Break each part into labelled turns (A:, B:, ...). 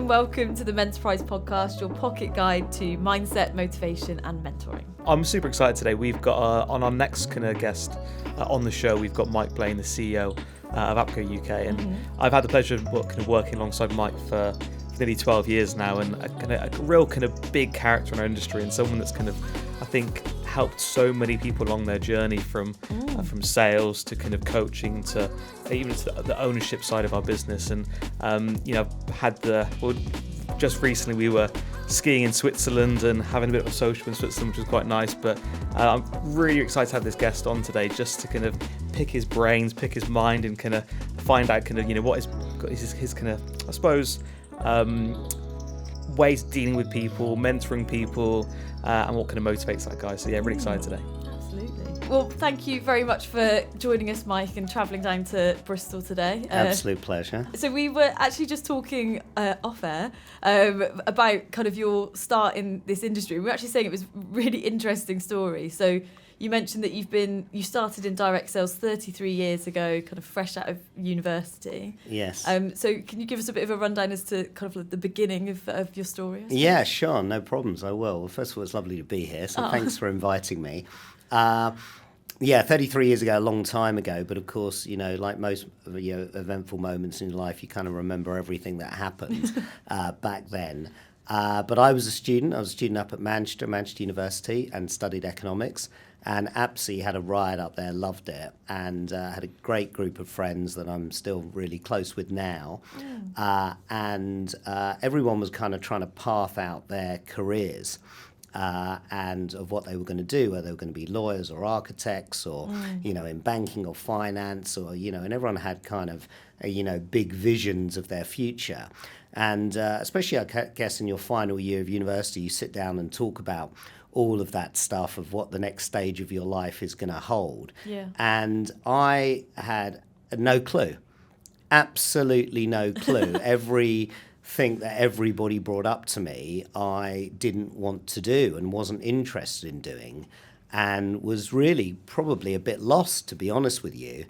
A: and welcome to the Mentorprise podcast, your pocket guide to mindset, motivation and mentoring.
B: I'm super excited today. We've got on our next kind of guest on the show, we've got Mike Blane, the CEO of Appco UK, and I've had the pleasure of working alongside Mike for nearly 12 years now, and a real kind of big character in our industry, and someone that's kind of, I think, helped so many people along their journey from sales to kind of coaching to even to the ownership side of our business. And just recently we were skiing in Switzerland and having a bit of a social in Switzerland, which was quite nice. But I'm really excited to have this guest on today, just to kind of pick his brains, pick his mind, and kind of find out kind of what is his kind of, I suppose, ways of dealing with people, mentoring people, and what kind of motivates that guy. So yeah, really excited today.
A: Absolutely. Well, thank you very much for joining us, Mike, and travelling down to Bristol today.
C: Absolute pleasure.
A: So we were actually just talking off air about kind of your start in this industry. We were actually saying it was a really interesting story. So you mentioned that you started in direct sales 33 years ago, kind of fresh out of university.
C: Yes.
A: So can you give us a bit of a rundown as to kind of the beginning of your story?
C: Yeah, sure, no problems, I will. Well, first of all, it's lovely to be here, so thanks for inviting me. 33 years ago, a long time ago, but of course, like most eventful moments in your life, you kind of remember everything that happened back then. But I was a student up at Manchester University, and studied economics. And absolutely had a ride up there, loved it, and had a great group of friends that I'm still really close with now. And everyone was kind of trying to path out their careers and of what they were going to do, whether they were going to be lawyers or architects or, in banking or finance, or, and everyone had kind of, big visions of their future. And especially, I guess, in your final year of university, you sit down and talk about all of that stuff of what the next stage of your life is going to hold. Yeah. And I had no clue, absolutely no clue. Everything that everybody brought up to me, I didn't want to do and wasn't interested in doing, and was really probably a bit lost, to be honest with you.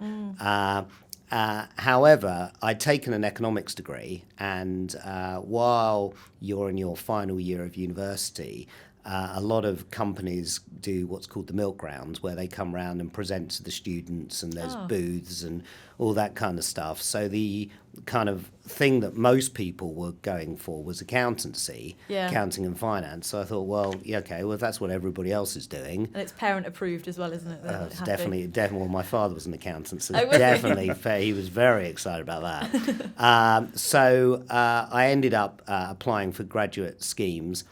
C: However, I'd taken an economics degree, and while you're in your final year of university, a lot of companies do what's called the milk rounds, where they come around and present to the students, and there's booths and all that kind of stuff. So the kind of thing that most people were going for was accountancy, accounting and finance. So I thought, well, if that's what everybody else is doing.
A: And it's parent approved as well, isn't it?
C: It's definitely. Well, my father was an accountant, so definitely he was very excited about that. So I ended up applying for graduate schemes,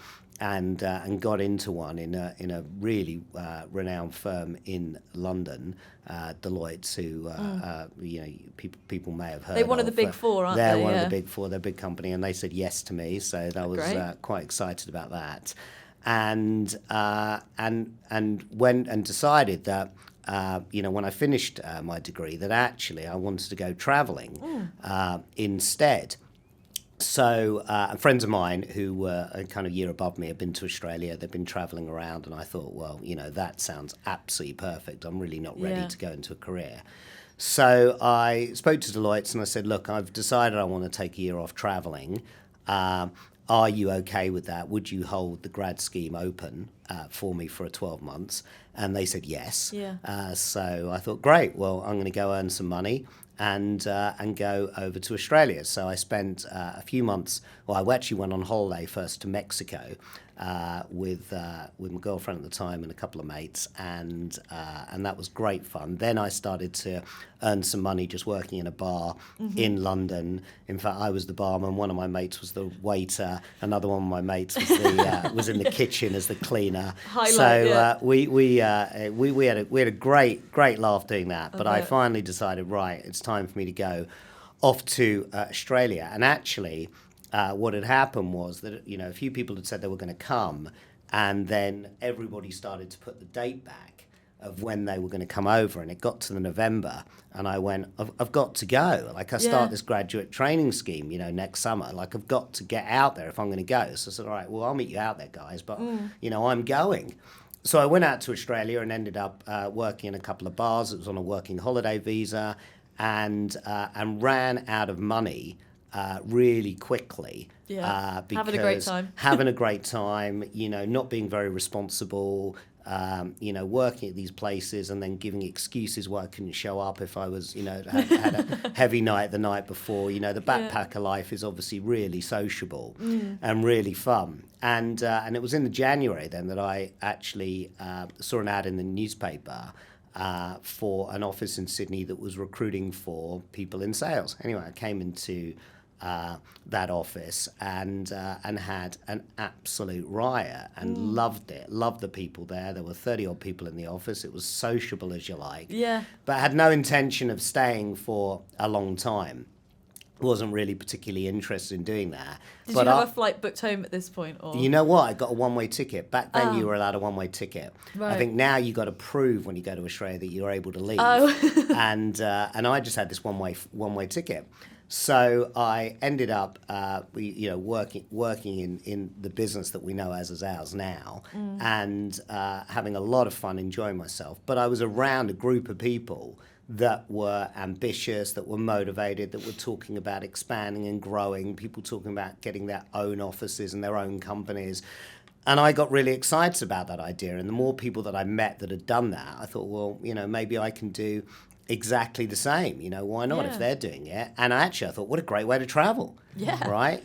C: and got into one in a really renowned firm in London, Deloitte, who people may have heard of.
A: They're one of the big four, aren't they?
C: They're one of the big four. They're a big company, and they said yes to me, so that was quite excited about that, and went and decided that when I finished my degree, that actually I wanted to go travelling instead. So friends of mine who were a kind of year above me had been to Australia. They'd been travelling around, and I thought, well, that sounds absolutely perfect. I'm really not ready to go into a career. So I spoke to Deloitte, and I said, look, I've decided I want to take a year off travelling. Are you okay with that? Would you hold the grad scheme open for me for 12 months? And they said yes. So I thought, great, well, I'm going to go earn some money and go over to Australia. So I spent a few months. Well, I actually went on holiday first to Mexico with my girlfriend at the time and a couple of mates, and that was great fun. Then I started to earn some money just working in a bar in London. In fact, I was the barman. One of my mates was the waiter. Another one of my mates was was in the kitchen as the cleaner. We had a great laugh doing that. But I finally decided, right, it's time for me to go off to Australia. And actually, what had happened was that a few people had said they were going to come, and then everybody started to put the date back of when they were going to come over, and it got to the November, and I went, I've got to go. Like, I start this graduate training scheme, next summer. Like, I've got to get out there if I'm going to go. So I said, all right, well, I'll meet you out there, guys, but I'm going. So I went out to Australia and ended up working in a couple of bars. It was on a working holiday visa, and ran out of money really quickly.
A: Yeah.
C: Because
A: Having a great time.
C: having a great time, not being very responsible, working at these places and then giving excuses why I couldn't show up if I was, had a heavy night the night before. The backpacker life is obviously really sociable and really fun. And it was in the January then that I actually saw an ad in the newspaper for an office in Sydney that was recruiting for people in sales. Anyway, I came into that office and had an absolute riot and loved it. Loved the people there. There were 30 odd people in the office. It was sociable as you like.
A: Yeah.
C: But I had no intention of staying for a long time. Wasn't really particularly interested in doing that.
A: Did you have a flight booked home at this point? Or?
C: You know what? I got a one-way ticket. Back then, you were allowed a one-way ticket.
A: Right.
C: I think now you got to prove when you go to Australia that you're able to leave.
A: Oh.
C: and I just had this one-way ticket. So I ended up, working in the business that we know as ours now, and having a lot of fun, enjoying myself. But I was around a group of people that were ambitious, that were motivated, that were talking about expanding and growing, people talking about getting their own offices and their own companies. And I got really excited about that idea. And the more people that I met that had done that, I thought, well, maybe I can do exactly the same. Why not if they're doing it? And I thought, what a great way to travel.
A: Yeah.
C: Right?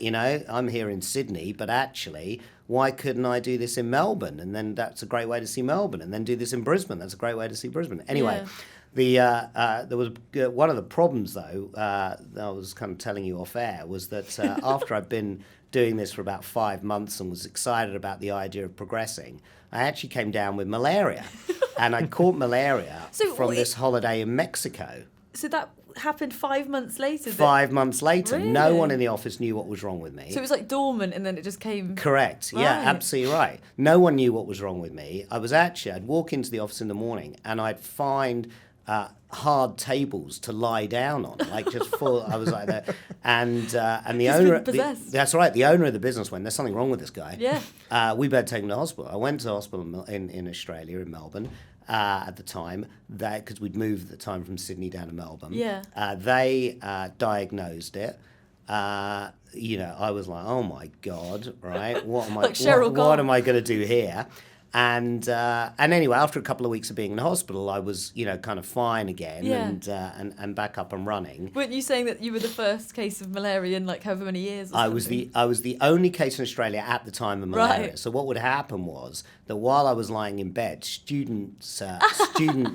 C: I'm here in Sydney, but actually, why couldn't I do this in Melbourne? And then that's a great way to see Melbourne. And then do this in Brisbane. That's a great way to see Brisbane. Anyway.
A: Yeah.
C: There was one of the problems, though, that I was kind of telling you off air, was that after I'd been doing this for about 5 months and was excited about the idea of progressing, I actually came down with malaria. And I caught malaria from this holiday in Mexico.
A: So that happened 5 months later?
C: 5 months later.
A: Really?
C: No one in the office knew what was wrong with me.
A: So it was like dormant and then it just came...
C: Correct.
A: Right.
C: Yeah, absolutely right. No one knew what was wrong with me. I'd walk into the office in the morning and I'd find... hard tables to lie down on, like just full. I was like that, and the owner. That's right. The owner of the business went, "There's something wrong with this guy.
A: Yeah.
C: We better take him to hospital." I went to hospital in Australia, in Melbourne, at the time, because we'd moved at the time from Sydney down to Melbourne.
A: Yeah.
C: They diagnosed it. I was like, "Oh my God, right? What am I?
A: Like Cheryl
C: what am I going to do here?" And anyway, after a couple of weeks of being in the hospital, I was, kind of fine again and back up and running.
A: Weren't you saying that you were the first case of malaria in like however many years? Or
C: I was the only case in Australia at the time of malaria.
A: Right.
C: So what would happen was that while I was lying in bed, student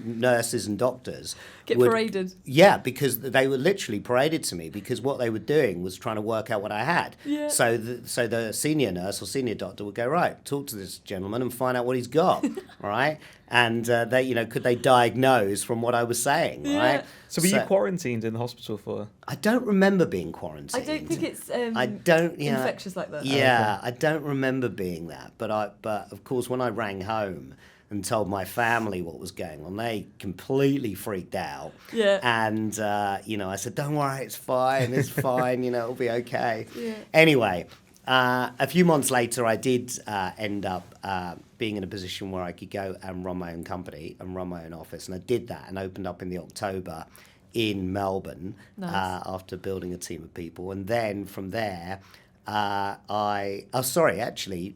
C: nurses and doctors would
A: paraded.
C: Yeah, because they were literally paraded to me because what they were doing was trying to work out what I had.
A: Yeah.
C: So the senior nurse or senior doctor would go, right, talk to this gentleman and find out what he's got, right? And could they diagnose from what I was saying, right?
B: So were you quarantined in the hospital for?
C: I don't remember being quarantined.
A: I don't think it's infectious like that.
C: Yeah, okay. I don't remember being that. But of course, when I rang home and told my family what was going on, they completely freaked out.
A: Yeah.
C: And I said, "Don't worry, it's fine. It's fine. It'll be okay."
A: Yeah.
C: Anyway. A few months later, I did end up being in a position where I could go and run my own company and run my own office. And I did that and opened up in the October in Melbourne.
A: Nice.
C: After building a team of people. And then from there,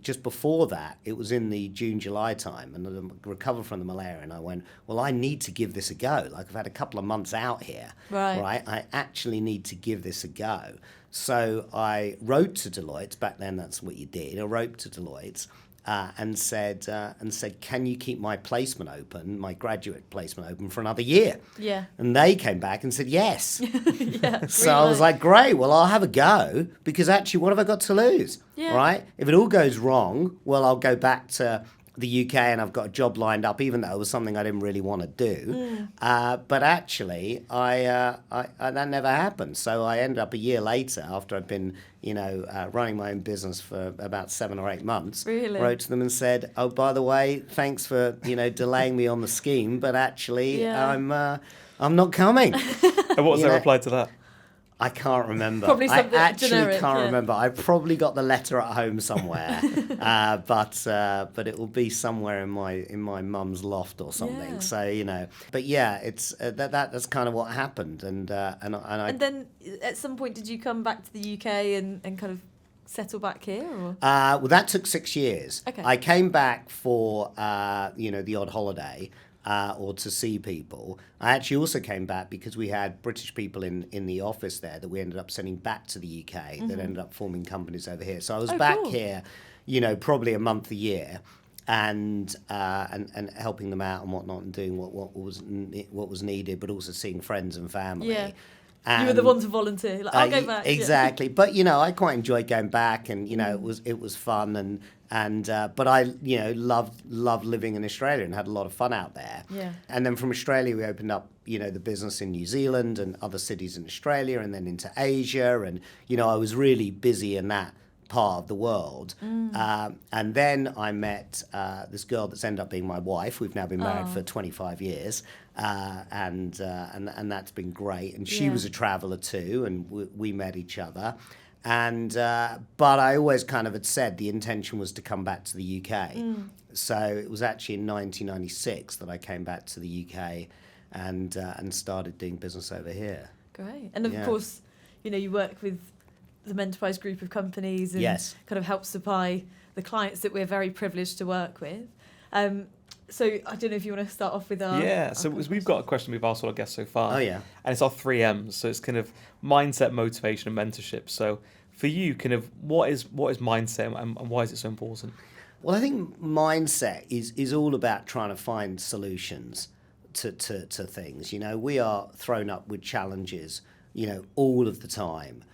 C: just before that, it was in the June, July time, and I recovered from the malaria, and I went, well, I need to give this a go. Like, I've had a couple of months out here, right? I actually need to give this a go. So I wrote to Deloitte, back then that's what you did, I wrote to Deloitte, and said, can you keep my placement open, my graduate placement open for another year?
A: Yeah.
C: And they came back and said yes.
A: Yeah.
C: So I was like, great, well, I'll have a go, because actually, what have I got to lose?
A: Yeah.
C: Right? If it all goes wrong, well, I'll go back to the UK and I've got a job lined up, even though it was something I didn't really want to do. But actually, I that never happened. So I ended up a year later, after I'd been, running my own business for about 7 or 8 months.
A: Really?
C: Wrote to them and said, "Oh, by the way, thanks for delaying me on the scheme, but actually, I'm not coming."
B: And what was their reply to that?
C: I can't remember.
A: Probably something
C: I actually
A: generic,
C: can't
A: yeah.
C: remember. I probably got the letter at home somewhere, but it will be somewhere in my mum's loft or something.
A: Yeah.
C: So but yeah, it's that's kind of what happened, and
A: And then at some point, did you come back to the UK and kind of settle back here? Or?
C: well, that took 6 years.
A: Okay.
C: I came back for the odd holiday. Or to see people. I actually also came back because we had British people in the office there that we ended up sending back to the UK that ended up forming companies over here. So I was back
A: cool.
C: here, probably a month a year, and helping them out and whatnot, and doing what was needed, but also seeing friends and family.
A: Yeah.
C: And,
A: You were the one to volunteer. Like, I'll go back.
C: Exactly, but I quite enjoyed going back, and it was fun, and but I loved living in Australia and had a lot of fun out there.
A: Yeah.
C: And then from Australia we opened up the business in New Zealand and other cities in Australia, and then into Asia, and I was really busy in that part of the world. And then I met this girl that's ended up being my wife. We've now been married for 25 years. And that's been great. And she was a traveller too, and we met each other. And but I always kind of had said the intention was to come back to the UK. So it was actually in 1996 that I came back to the UK and started doing business over here.
A: Great. And of course, you work with the Mentorship group of companies and kind of help supply the clients that we're very privileged to work with. So I don't know if you want to start off with our...
B: So we've got a question we've asked all our guests so far.
C: Oh, yeah.
B: And it's our 3 M's. So it's kind of mindset, motivation, and mentorship. So for you, kind of what is mindset and why is it so important?
C: Well, I think mindset is all about trying to find solutions to things. We are thrown up with challenges, all of the time.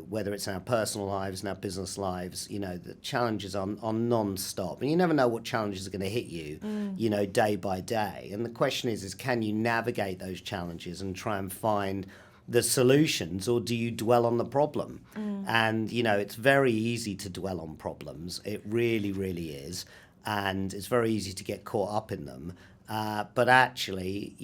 C: Whether it's in our personal lives, in our business lives, the challenges are non-stop. And you never know what challenges are going to hit you, day by day. And the question is can you navigate those challenges and try and find the solutions, or do you dwell on the problem? And, it's very easy to dwell on problems. It really, really is. And it's very easy to get caught up in them. But actually,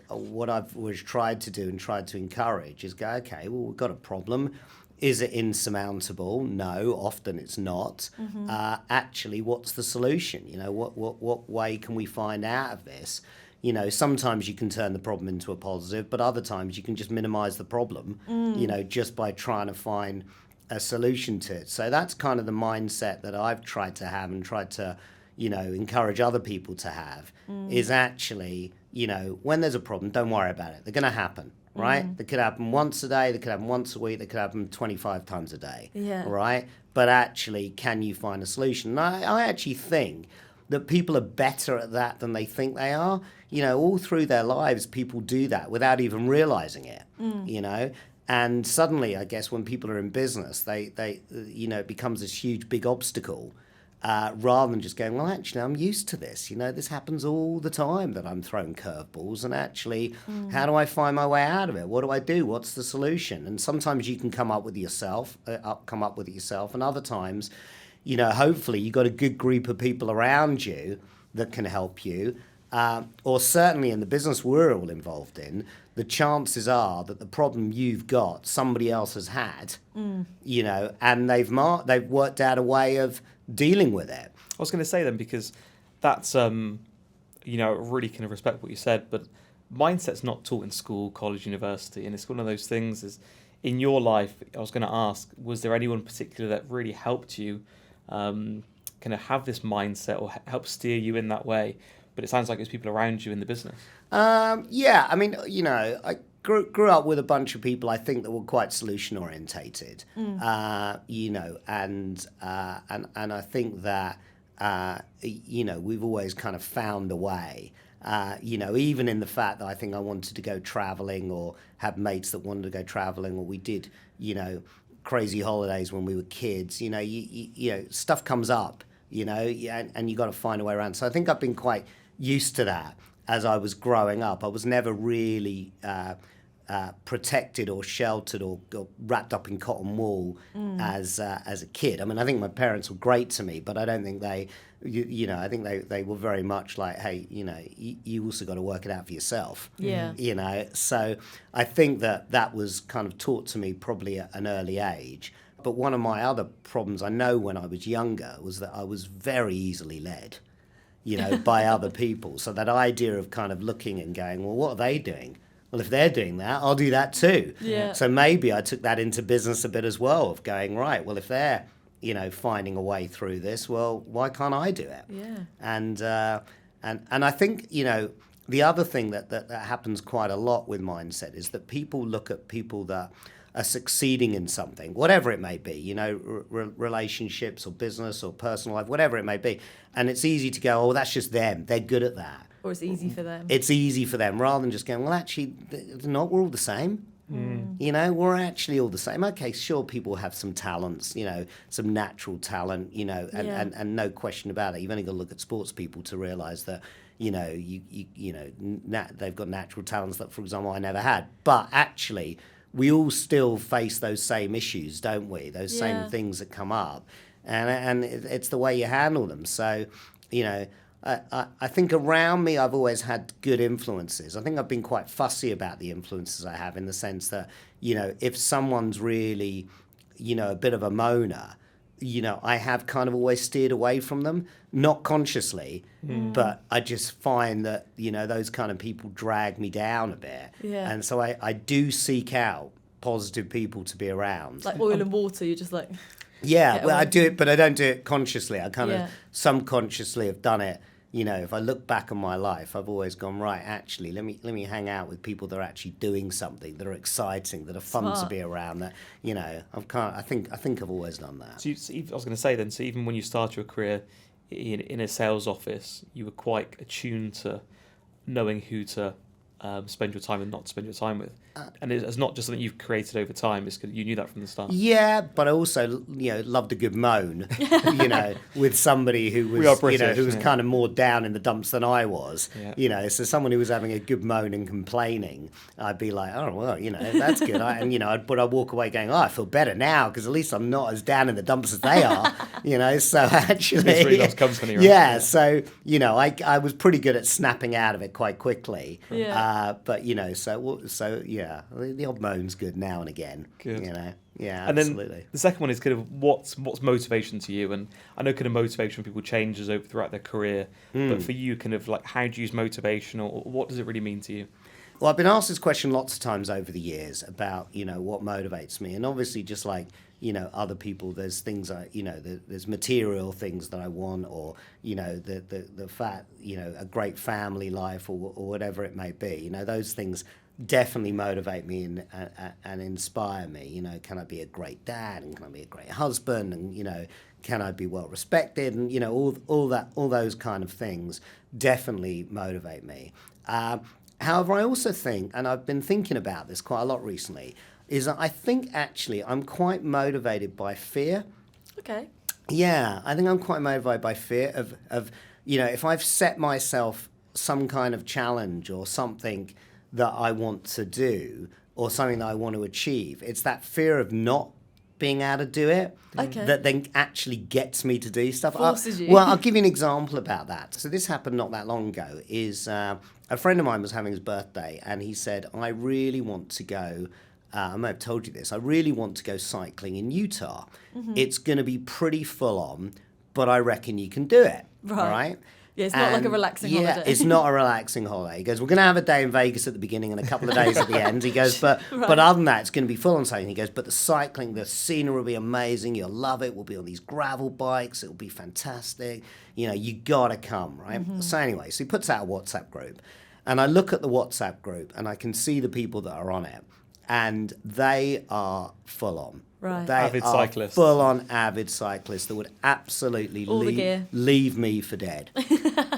C: what I've always tried to do and tried to encourage is go, okay, well, we've got a problem. Is it insurmountable? No, often it's not. Actually, what's the solution? What way can we find out of this? Sometimes you can turn the problem into a positive, but other times you can just minimize the problem, just by trying to find a solution to it. So that's kind of the mindset that I've tried to have and tried to encourage other people to have, is actually, when there's a problem, don't worry about it. They're going to happen, right? They could happen once a day, they could happen once a week, they could happen 25 times a day, right? But actually, can you find a solution? And I actually think that people are better at that than they think they are. All through their lives, people do that without even realizing it, And suddenly, I guess, when people are in business, they it becomes this huge, big obstacle. Rather than just going, well, actually, I'm used to this. This happens all the time that I'm throwing curveballs. And actually, how do I find my way out of it? What do I do? What's the solution? And sometimes you can come up with it yourself. And other times, hopefully you've got a good group of people around you that can help you. Or certainly in the business we're all involved in, the chances are that the problem you've got, somebody else has had, and they've worked out a way of dealing with it.
B: I was going to say then, because that's, really kind of respect what you said, but mindset's not taught in school, college, university, and it's one of those things is, in your life, I was going to ask, was there anyone in particular that really helped you kind of have this mindset or help steer you in that way? But it sounds like it's people around you in the business.
C: Yeah, I mean, I grew up with a bunch of people I think that were quite solution orientated, and I think that we've always kind of found a way. Even in the fact that I think I wanted to go traveling or have mates that wanted to go traveling, or we did, crazy holidays when we were kids. Stuff comes up, and you got to find a way around. So I think I've been quite used to that as I was growing up. I was never really protected or sheltered or wrapped up in cotton wool as a kid. I mean, I think my parents were great to me, but I don't think I think they were very much like, hey, you also got to work it out for yourself.
A: Yeah.
C: So I think that was kind of taught to me probably at an early age. But one of my other problems I know when I was younger was that I was very easily led, by other people. So that idea of kind of looking and going, well, what are they doing? Well, if they're doing that, I'll do that too.
A: Yeah.
C: So maybe I took that into business a bit as well, of going, right, well, if they're, finding a way through this, well, why can't I do it?
A: Yeah.
C: And I think, the other thing that happens quite a lot with mindset is that people look at people that are succeeding in something, whatever it may be, relationships or business or personal life, whatever it may be. And it's easy to go, oh, that's just them. They're good at that.
A: Or it's easy for them.
C: It's easy for them, rather than just going, well, actually, not. We're all the same. We're actually all the same. Okay, sure, people have some talents, some natural talent, and no question about it. You've only got to look at sports people to realise that, they've got natural talents that, for example, I never had. But actually, we all still face those same issues, don't we? Those same things that come up. And it's the way you handle them. So, I think around me I've always had good influences. I think I've been quite fussy about the influences I have, in the sense that, if someone's really, a bit of a moaner, I have kind of always steered away from them, not consciously, but I just find that, those kind of people drag me down a bit.
A: Yeah.
C: And so I do seek out positive people to be around.
A: Like oil and water, you're just like...
C: Yeah, well, I do it, but I don't do it consciously. I kind of subconsciously have done it. If I look back on my life, I've always gone, right, actually, let me hang out with people that are actually doing something, that are exciting, that are fun to be around. That, I think I've always done that.
B: So I was going to say then, so even when you started your career in a sales office, you were quite attuned to knowing who to spend your time and not spend your time with. And it's not just something you've created over time, it's because you knew that from the start.
C: Yeah, but I also, loved a good moan, with somebody who was, who was kind of more down in the dumps than I was. Yeah. So someone who was having a good moan and complaining, I'd be like, oh, well, that's good. But I'd walk away going, oh, I feel better now, because at least I'm not as down in the dumps as they are, so actually...
B: It's really loves company, right?
C: Yeah, so, I was pretty good at snapping out of it quite quickly.
A: Yeah.
C: But, yeah, the odd moan's good now and again.
B: Good.
C: Yeah,
B: and
C: absolutely.
B: Then the second one is kind of what's motivation to you, and I know kind of motivation for people changes throughout their career, but for you, kind of like, how do you use motivation, or what does it really mean to you?
C: Well, I've been asked this question lots of times over the years about, what motivates me, and obviously just like, other people, there's things there's material things that I want, or, the fact, a great family life, or whatever it may be, those things definitely motivate me and inspire me. Can I be a great dad, and can I be a great husband, and can I be well respected, and all those kind of things definitely motivate me. However, I also think, and I've been thinking about this quite a lot recently, is that I think actually I'm quite motivated by fear.
A: Okay.
C: Yeah, I think I'm quite motivated by fear of if I've set myself some kind of challenge or something that I want to do, or something that I want to achieve, it's that fear of not being able to do it that then actually gets me to do stuff.
A: Forces you.
C: Well, I'll give you an example about that. So this happened not that long ago. Is a friend of mine was having his birthday, and he said, I really want to go, I may have told you this, I really want to go cycling in Utah. It's going to be pretty full on, but I reckon you can do it. Right?
A: Yeah, it's not like a relaxing holiday.
C: It's not a relaxing holiday. He goes, we're going to have a day in Vegas at the beginning and a couple of days at the end. He goes, but other than that, it's going to be full on cycling. He goes, but the cycling, the scenery will be amazing. You'll love it. We'll be on these gravel bikes. It'll be fantastic. You got to come, right? So anyway, so he puts out a WhatsApp group. And I look at the WhatsApp group and I can see the people that are on it. And they are full on.
A: Right.
C: They
B: avid
C: are
B: cyclists.
C: full-on avid cyclists that would absolutely leave me for dead.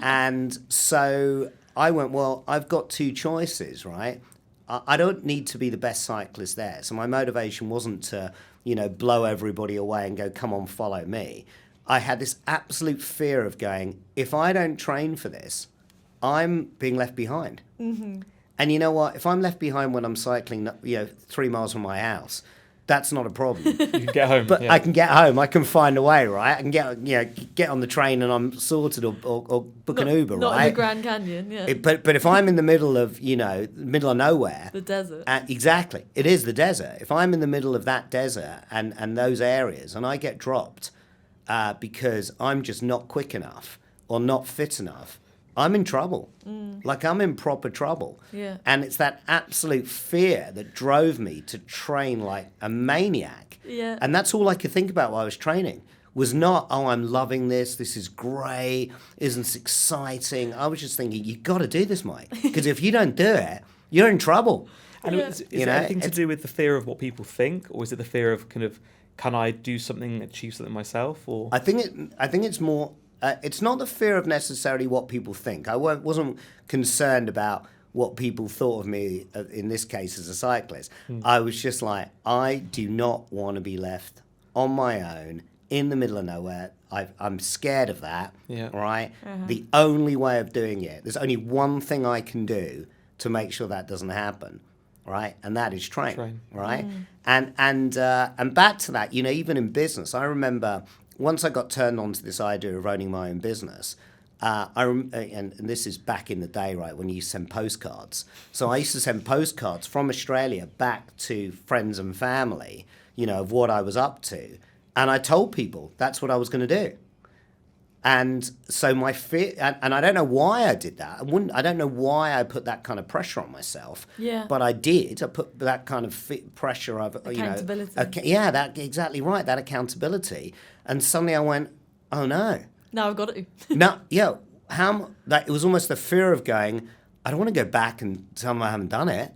C: And so I went, well, I've got two choices, right? I don't need to be the best cyclist there. So my motivation wasn't to, blow everybody away and go, come on, follow me. I had this absolute fear of going, if I don't train for this, I'm being left behind. And And you know what? If I'm left behind when I'm cycling, 3 miles from my house, that's not a problem.
B: You can get home.
C: But
B: yeah.
C: I can get home. I can find a way, right? I can get on the train and I'm sorted, or book an Uber,
A: not
C: right?
A: Not in the Grand Canyon, yeah.
C: But if I'm in the middle of middle of nowhere,
A: The desert.
C: Exactly, it is the desert. If I'm in the middle of that desert and those areas, and I get dropped because I'm just not quick enough or not fit enough, I'm in trouble. Like, I'm in proper trouble.
A: Yeah.
C: And it's that absolute fear that drove me to train like a maniac.
A: Yeah.
C: And that's all I could think about while I was training. Was not, oh, I'm loving this. This is great. Isn't this exciting? I was just thinking, you got to do this, Mike. Because if you don't do it, you're in trouble.
B: And
A: Yeah.
B: is it anything to do with the fear of what people think, or is it the fear of kind of, can I do something, achieve something myself? Or
C: I think it's more. It's not the fear of necessarily what people think. I wasn't concerned about what people thought of me in this case as a cyclist. I was just like, I do not want to be left on my own in the middle of nowhere. I'm scared of that.
B: Yeah.
C: Right. The only way of doing it, there's only one thing I can do to make sure that doesn't happen. Right, and that is train. Right, and back to that, even in business, I remember once I got turned on to this idea of owning my own business. And this is back in the day, right, when you send postcards. So I used to send postcards from Australia back to friends and family, of what I was up to, and I told people that's what I was going to do. And so my fear, and I don't know why I did that. I don't know why I put that kind of pressure on myself.
A: Yeah.
C: But I did. I put that kind of pressure of,
A: Accountability.
C: That exactly right. That accountability. And suddenly I went, oh no.
A: Now I've got to.
C: No, it was almost the fear of going, I don't want to go back and tell them I haven't done it.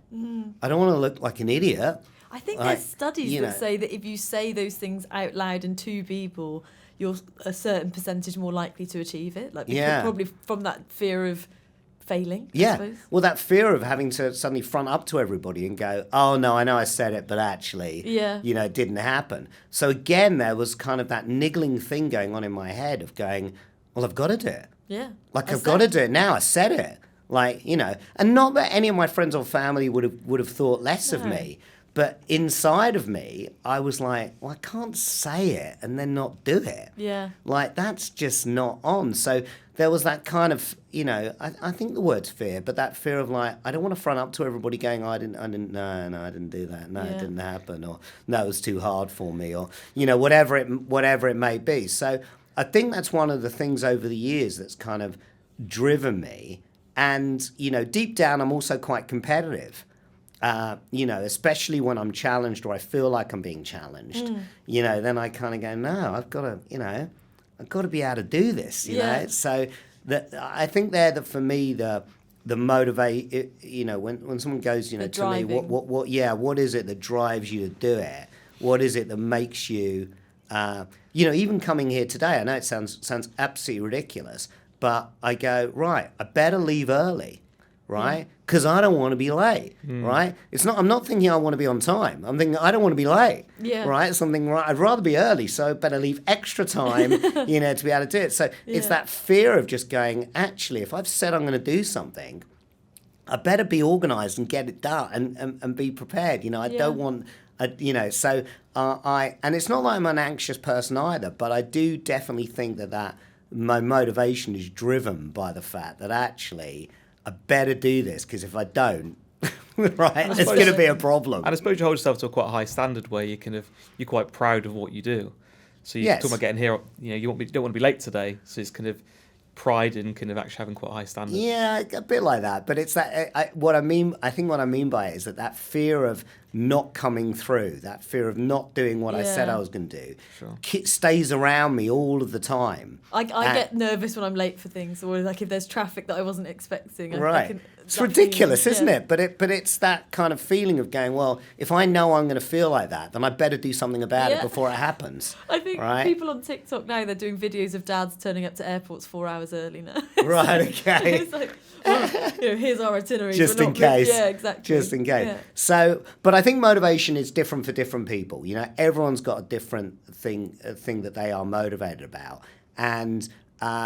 C: I don't want to look like an idiot.
A: I think there's studies that say that if you say those things out loud and to people, you're a certain percentage more likely to achieve it. Like, probably from that fear of failing. I suppose.
C: Well, that fear of having to suddenly front up to everybody and go, oh no, I know I said it, but actually, it didn't happen. So again, there was kind of that niggling thing going on in my head of going, well, I've got to do it.
A: Yeah.
C: Like, I've got to do it now. I said it. Like, and not that any of my friends or family would have thought less of me. But inside of me, I was like, well, I can't say it and then not do it.
A: Yeah.
C: Like, that's just not on. So there was that kind of, I think the word's fear, but that fear of like, I don't want to front up to everybody going, I didn't do that. No, it didn't happen. Or, no, it was too hard for me. Or, whatever it may be. So I think that's one of the things over the years that's kind of driven me. And, deep down, I'm also quite competitive. Especially when I'm challenged or I feel like I'm being challenged, then I kind of go, no, I've got to be able to do this, So I think for me, the motivate, when someone goes, to
A: driving.
C: me, what is it that drives you to do it? What is it that makes you, even coming here today, I know it sounds absolutely ridiculous, but I go, right, I better leave early. Right? Because I don't want to be late, right? I'm not thinking I want to be on time. I'm thinking I don't want to be late, right? I'd rather be early, so I better leave extra time, to be able to do it. So it's that fear of just going, actually, if I've said I'm going to do something, I better be organised and get it done and be prepared. I don't want, and it's not like I'm an anxious person either, but I do definitely think that my motivation is driven by the fact that actually, I better do this because if I don't, right, it's going to be a problem.
B: And I suppose you hold yourself to a quite high standard where you're quite proud of what you do. So you're talking about getting here, you don't want to be late today. So it's kind of pride in kind of actually having quite a high standard.
C: Yeah, a bit like that. But it's that, I think what I mean by it is that fear of not coming through, that fear of not doing what I said I was going to do, stays around me all of the time.
A: I get nervous when I'm late for things, or like if there's traffic that I wasn't expecting.
C: Right. It's ridiculous, isn't it? But it's that kind of feeling of going, well, if I know I'm going to feel like that, then I better do something about it before it happens.
A: I think people on TikTok now, they're doing videos of dads turning up to airports 4 hours early now.
C: Right, okay.
A: It's like, well, here's our itinerary.
C: Just in case.
A: Yeah, exactly.
C: Just in case.
A: Yeah.
C: So, but I think motivation is different for different people. Everyone's got a different thing that they are motivated about. And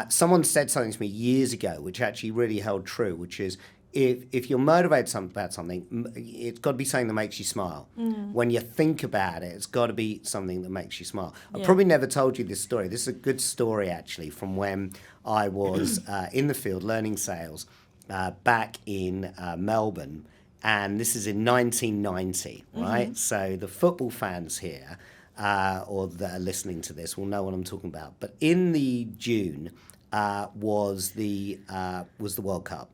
C: someone said something to me years ago, which actually really held true, which is, if you're motivated about something, it's got to be something that makes you smile. When you think about it, it's got to be something that makes you smile. I probably never told you this story. This is a good story, actually, from when I was in the field learning sales back in Melbourne. And this is in 1990, right? So the football fans here, or that are listening to this, will know what I'm talking about. But in the June was the World Cup.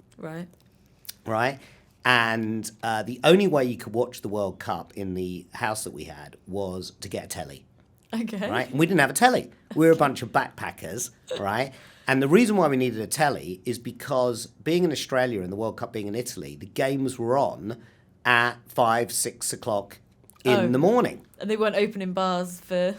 C: Right? And the only way you could watch the World Cup in the house that we had was to get a telly.
A: Okay.
C: Right? And we didn't have a telly. We were a bunch of backpackers, right? And the reason why we needed a telly is because being in Australia and the World Cup being in Italy, the games were on at 5, 6 o'clock in the morning.
A: And they weren't opening bars for...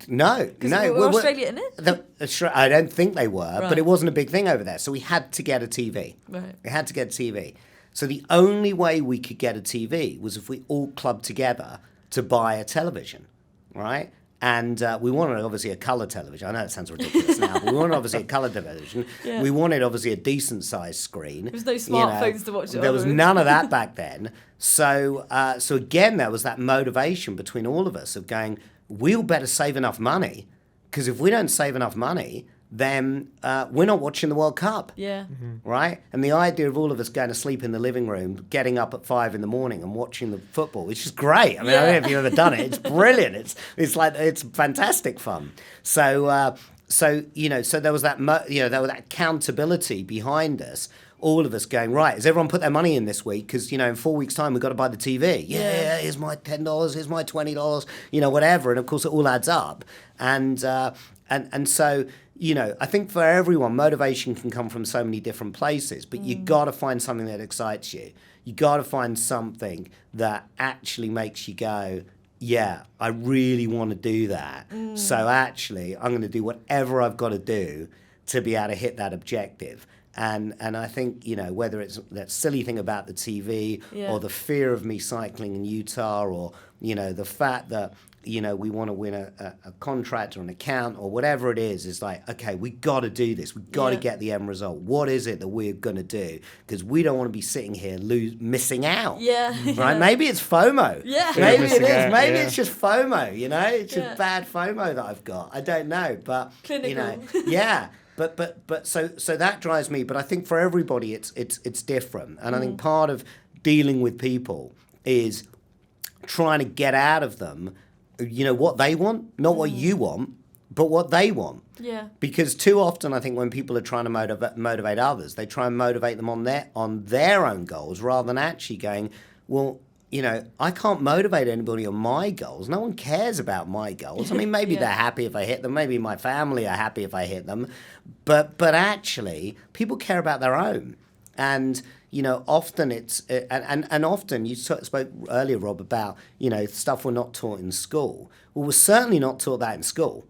C: No.
A: Were Australia in it?
C: I don't think they were, but it wasn't a big thing over there. So we had to get a TV.
A: Right.
C: We had to get a TV. So the only way we could get a TV was if we all clubbed together to buy a television, right? And we wanted, obviously, a colour television. I know it sounds ridiculous now, but we wanted, obviously, a colour television. Yeah. We wanted, obviously, a decent-sized screen.
A: There was no smartphones to watch it on.
C: There was none of that back then. So again, there was that motivation between all of us of going, we'll better save enough money, because if we don't save enough money, then we're not watching the World Cup.
A: Yeah.
C: Right? And the idea of all of us going to sleep in the living room, getting up at 5 in the morning and watching the football, which is great. I mean, I don't know if you've ever done it. It's brilliant. It's fantastic fun. So there was that, there was that accountability behind us. All of us going, right, has everyone put their money in this week? Because, in 4 weeks' time, we've got to buy the TV. Yeah, here's my $10, here's my $20, whatever. And, of course, it all adds up. And so, I think for everyone, motivation can come from so many different places. But you got to find something that excites you. You got to find something that actually makes you go, yeah, I really want to do that. So, actually, I'm going to do whatever I've got to do to be able to hit that objective. And I think, whether it's that silly thing about the TV or the fear of me cycling in Utah or, the fact that, we want to win a contract or an account or whatever it is, it's like, okay, we got to do this. We got to get the end result. What is it that we're going to do? Because we don't want to be sitting here missing out.
A: Yeah.
C: Right? Maybe it's FOMO.
A: Yeah.
C: Maybe it is. Maybe it's just FOMO, It's just bad FOMO that I've got. I don't know. But,
A: clinical.
C: Yeah. But so that drives me. But I think for everybody, it's different. And I think part of dealing with people is trying to get out of them, what they want, not what you want, but what they want.
A: Yeah.
C: Because too often, I think when people are trying to motivate others, they try and motivate them on their own goals rather than actually going, well, I can't motivate anybody on my goals. No one cares about my goals. I mean, maybe they're happy if I hit them. Maybe my family are happy if I hit them. But actually, people care about their own. And, often it's... And often, you spoke earlier, Rob, about, stuff we're not taught in school. Well, we're certainly not taught that in school.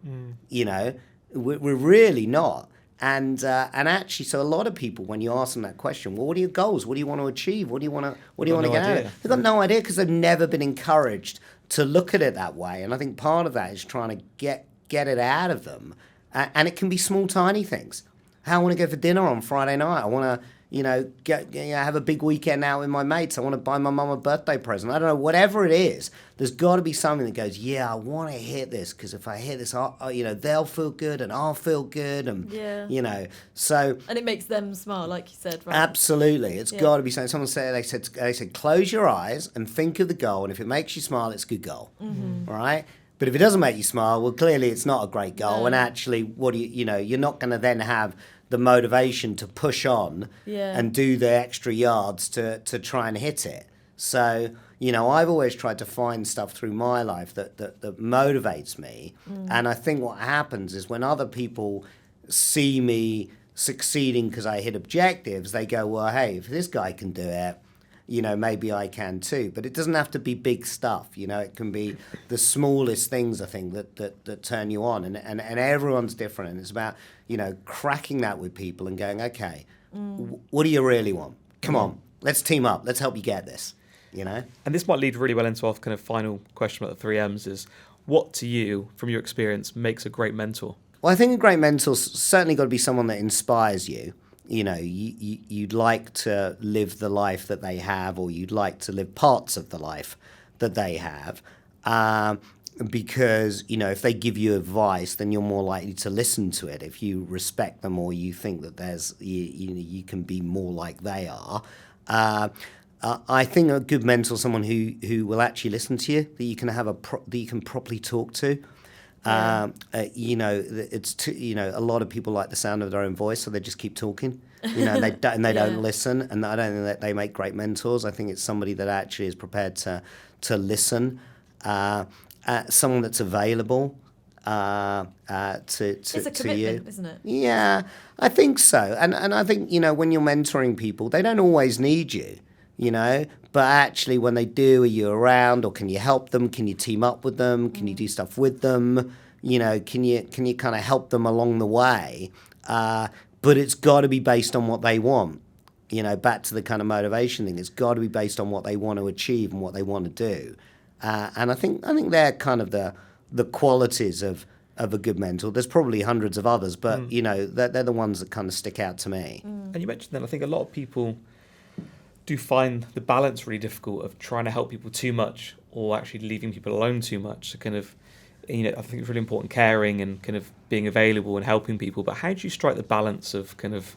C: We're really not. And actually, so a lot of people, when you ask them that question, well, what are your goals? What do you want to achieve? What do you want to get out of it? They've got no idea because they've never been encouraged to look at it that way. And I think part of that is trying to get it out of them. And it can be small, tiny things. I want to go for dinner on Friday night. I want to, have a big weekend out with my mates. I want to buy my mum a birthday present. I don't know, whatever it is. There's got to be something that goes, yeah, I want to hit this because if I hit this, they'll feel good and I'll feel good, and so.
A: And it makes them smile, like you said, right?
C: Absolutely, it's got to be something. Someone said they said close your eyes and think of the goal, and if it makes you smile, it's a good goal, right? But if it doesn't make you smile, well, clearly it's not a great goal. And actually, what do you're not going to then have the motivation to push on and do the extra yards to try and hit it. So, I've always tried to find stuff through my life that motivates me. And I think what happens is when other people see me succeeding because I hit objectives, they go, well, hey, if this guy can do it, maybe I can too. But it doesn't have to be big stuff. It can be the smallest things, I think, that turn you on. And everyone's different. And it's about, cracking that with people and going, okay, what do you really want? Come on, let's team up. Let's help you get this, And
B: this might lead really well into our kind of final question about the 3 M's is, what to you, from your experience, makes a great mentor?
C: Well, I think a great mentor's certainly got to be someone that inspires you. you'd like to live the life that they have, or you'd like to live parts of the life that they have. Because, if they give you advice, then you're more likely to listen to it if you respect them, or you think that you can be more like they are. I think a good mentor is someone who will actually listen to you, that you can have that you can properly talk to. A lot of people like the sound of their own voice, so they just keep talking. And they don't listen, and I don't think that they make great mentors. I think it's somebody that actually is prepared to listen. Someone that's available to
A: it's a commitment,
C: you.
A: Isn't it?
C: Yeah, I think so. And I think, when you're mentoring people, they don't always need you, but actually when they do, are you around, or can you help them? Can you team up with them? Can you do stuff with them? Can you kind of help them along the way? But it's got to be based on what they want. Back to the kind of motivation thing. It's got to be based on what they want to achieve and what they want to do. And I think they're kind of the qualities of a good mentor. There's probably hundreds of others, but they're the ones that kind of stick out to me.
B: And you mentioned that I think a lot of people do find the balance really difficult of trying to help people too much or actually leaving people alone too much. So kind of, I think it's really important caring and kind of being available and helping people. But how do you strike the balance of kind of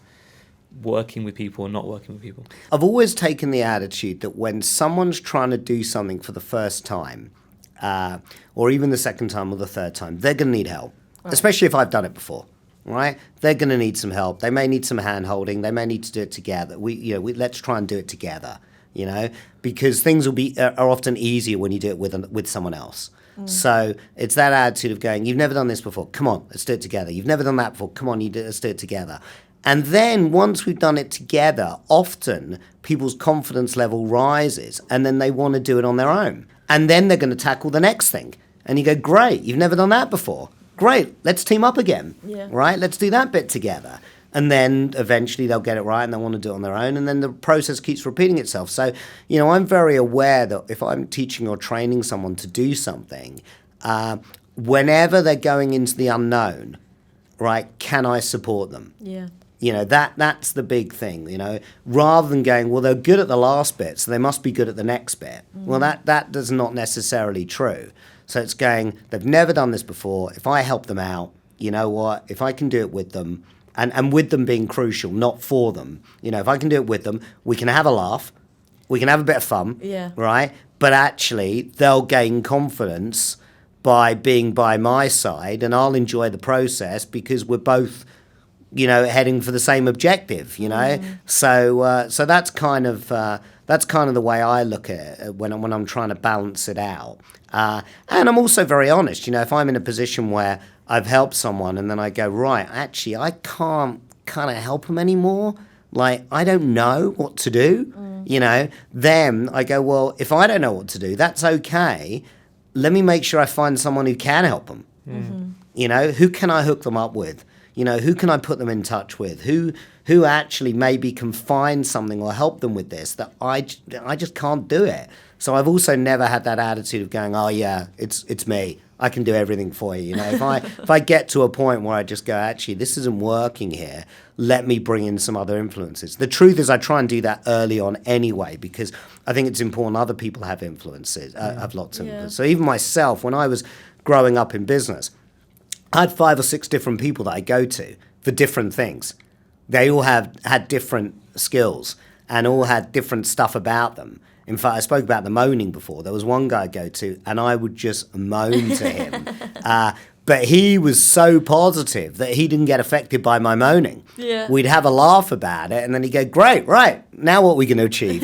B: working with people and not working with people?
C: I've always taken the attitude that when someone's trying to do something for the first time, or even the second time or the third time, they're going to need help, especially if I've done it before, right? They're going to need some help. They may need some hand-holding. They may need to do it together. Let's try and do it together, because things are often easier when you do it with someone else. So it's that attitude of going, you've never done this before. Come on, let's do it together. You've never done that before. Come on, let's do it together. And then once we've done it together, often people's confidence level rises, and then they want to do it on their own. And then they're going to tackle the next thing. And you go, great, you've never done that before. Great, let's team up again, right? Let's do that bit together. And then eventually they'll get it right and they'll want to do it on their own. And then the process keeps repeating itself. So, I'm very aware that if I'm teaching or training someone to do something, whenever they're going into the unknown, right, can I support them?
A: Yeah.
C: That's the big thing, rather than going, well, they're good at the last bit, so they must be good at the next bit. Well, that is not necessarily true. So it's going, they've never done this before. If I help them out, you know what, if I can do it with them, and with them being crucial, not for them, if I can do it with them, we can have a laugh, we can have a bit of fun, right? But actually, they'll gain confidence by being by my side, and I'll enjoy the process because we're both heading for the same objective, So that's kind of the way I look at it when I'm trying to balance it out. And I'm also very honest, if I'm in a position where I've helped someone and then I go, right, actually, I can't kind of help them anymore. Like, I don't know what to do, then I go, well, if I don't know what to do, that's okay. Let me make sure I find someone who can help them. Who can I hook them up with? Who can I put them in touch with? Who actually maybe can find something or help them with this that I just can't do it. So I've also never had that attitude of going, oh yeah, it's me. I can do everything for you. If I get to a point where I just go, actually, this isn't working here, let me bring in some other influences. The truth is I try and do that early on anyway, because I think it's important other people have influences, have lots of influence. So even myself, when I was growing up in business, I had 5 or 6 different people that I go to for different things. They all had different skills and all had different stuff about them. In fact, I spoke about the moaning before. There was one guy I'd go to, and I would just moan to him. But he was so positive that he didn't get affected by my moaning.
A: Yeah.
C: We'd have a laugh about it, and then he'd go, great, right, now what are we going to achieve,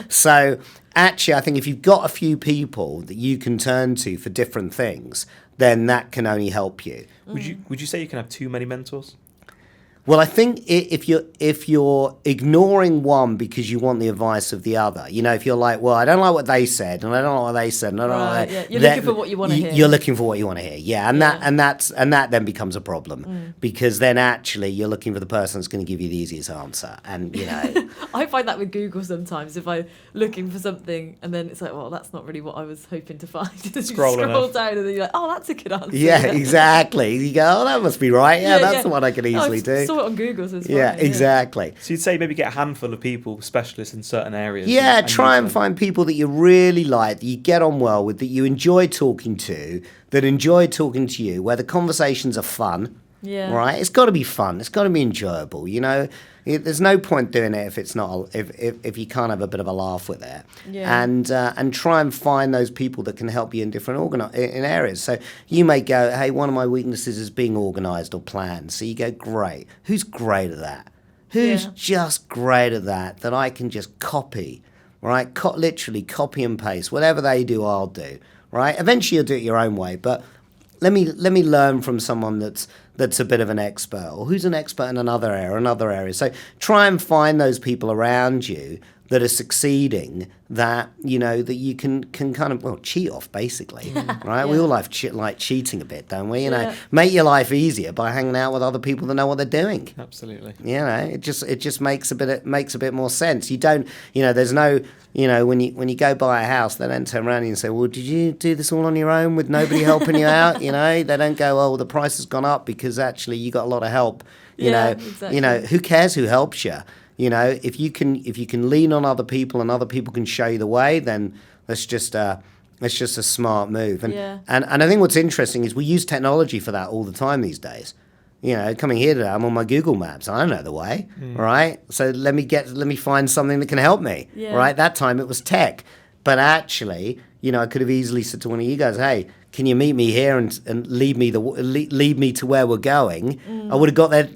C: So actually, I think if you've got a few people that you can turn to for different things, then that can only help you.
B: Would you say you can have too many mentors?
C: Well, I think if you're ignoring one because you want the advice of the other, if you're like, well, I don't like what they said, and I don't like what they said, and I don't like
A: yeah. You're looking for what you want to hear.
C: You're looking for what you want to hear, yeah, and that then becomes a problem because then actually you're looking for the person that's going to give you the easiest answer, and
A: I find that with Google sometimes. If I'm looking for something and then it's like, well, that's not really what I was hoping to find. Scroll down and then you're like, oh, that's a good answer.
C: Yeah, exactly. You go, oh, that must be right. Yeah, that's the one I can easily do.
A: I saw saw it on Google, so it's fine,
C: Yeah, exactly.
B: So you'd say maybe get a handful of people, specialists in certain areas.
C: Yeah, try and
B: use them.
C: find people that you really like, that you get on well with, that you enjoy talking to, that enjoy talking to you, where the conversations are fun.
A: Yeah.
C: Right? It's got to be fun. It's got to be enjoyable. There's no point doing it if it's not if you can't have a bit of a laugh with it.
A: Yeah.
C: And try and find those people that can help you in different in areas. So you may go, hey, one of my weaknesses is being organised or planned. So you go, great. Who's great at that? Who's just great at that I can just copy, right? Literally copy and paste. Whatever they do, I'll do, right? Eventually you'll do it your own way, but let me learn from someone that's a bit of an expert, or who's an expert in another area. So try and find those people around you that are succeeding, that that you can kind of cheat off, basically, right? We all like cheating a bit, don't we? Make your life easier by hanging out with other people that know what they're doing.
B: Absolutely.
C: It just makes a bit more sense. You don't, there's no. When you go buy a house, they don't turn around and say, well, did you do this all on your own with nobody helping you out? They don't go, oh, the price has gone up because actually you got a lot of help.
A: Exactly.
C: Who cares who helps you? If you can lean on other people and other people can show you the way, then that's just a smart move. And I think what's interesting is we use technology for that all the time these days. Coming here today, I'm on my Google Maps. I don't know the way, right? So let me find something that can help me, right? That time it was tech, but actually, I could have easily said to one of you guys, "Hey, can you meet me here and lead me to where we're going?" I would have got there,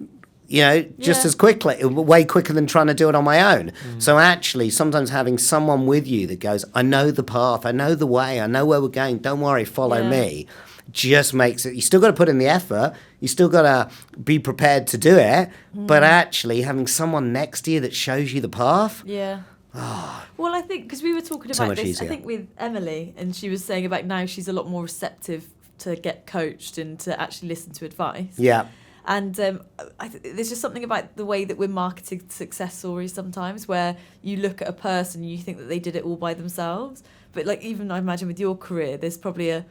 C: just as quickly, way quicker than trying to do it on my own. So actually, sometimes having someone with you that goes, "I know the path, I know the way, I know where we're going. Don't worry, follow me." Just makes it. You still got to put in the effort. You still got to be prepared to do it. But actually, having someone next to you that shows you the path.
A: Yeah. Well, I think because we were talking
C: So
A: about
C: much
A: this,
C: easier.
A: I think with Emily, and she was saying about now she's a lot more receptive to get coached and to actually listen to advice.
C: Yeah.
A: And there's just something about the way that we're marketing success stories sometimes, where you look at a person and you think that they did it all by themselves. But even I imagine with your career, there's probably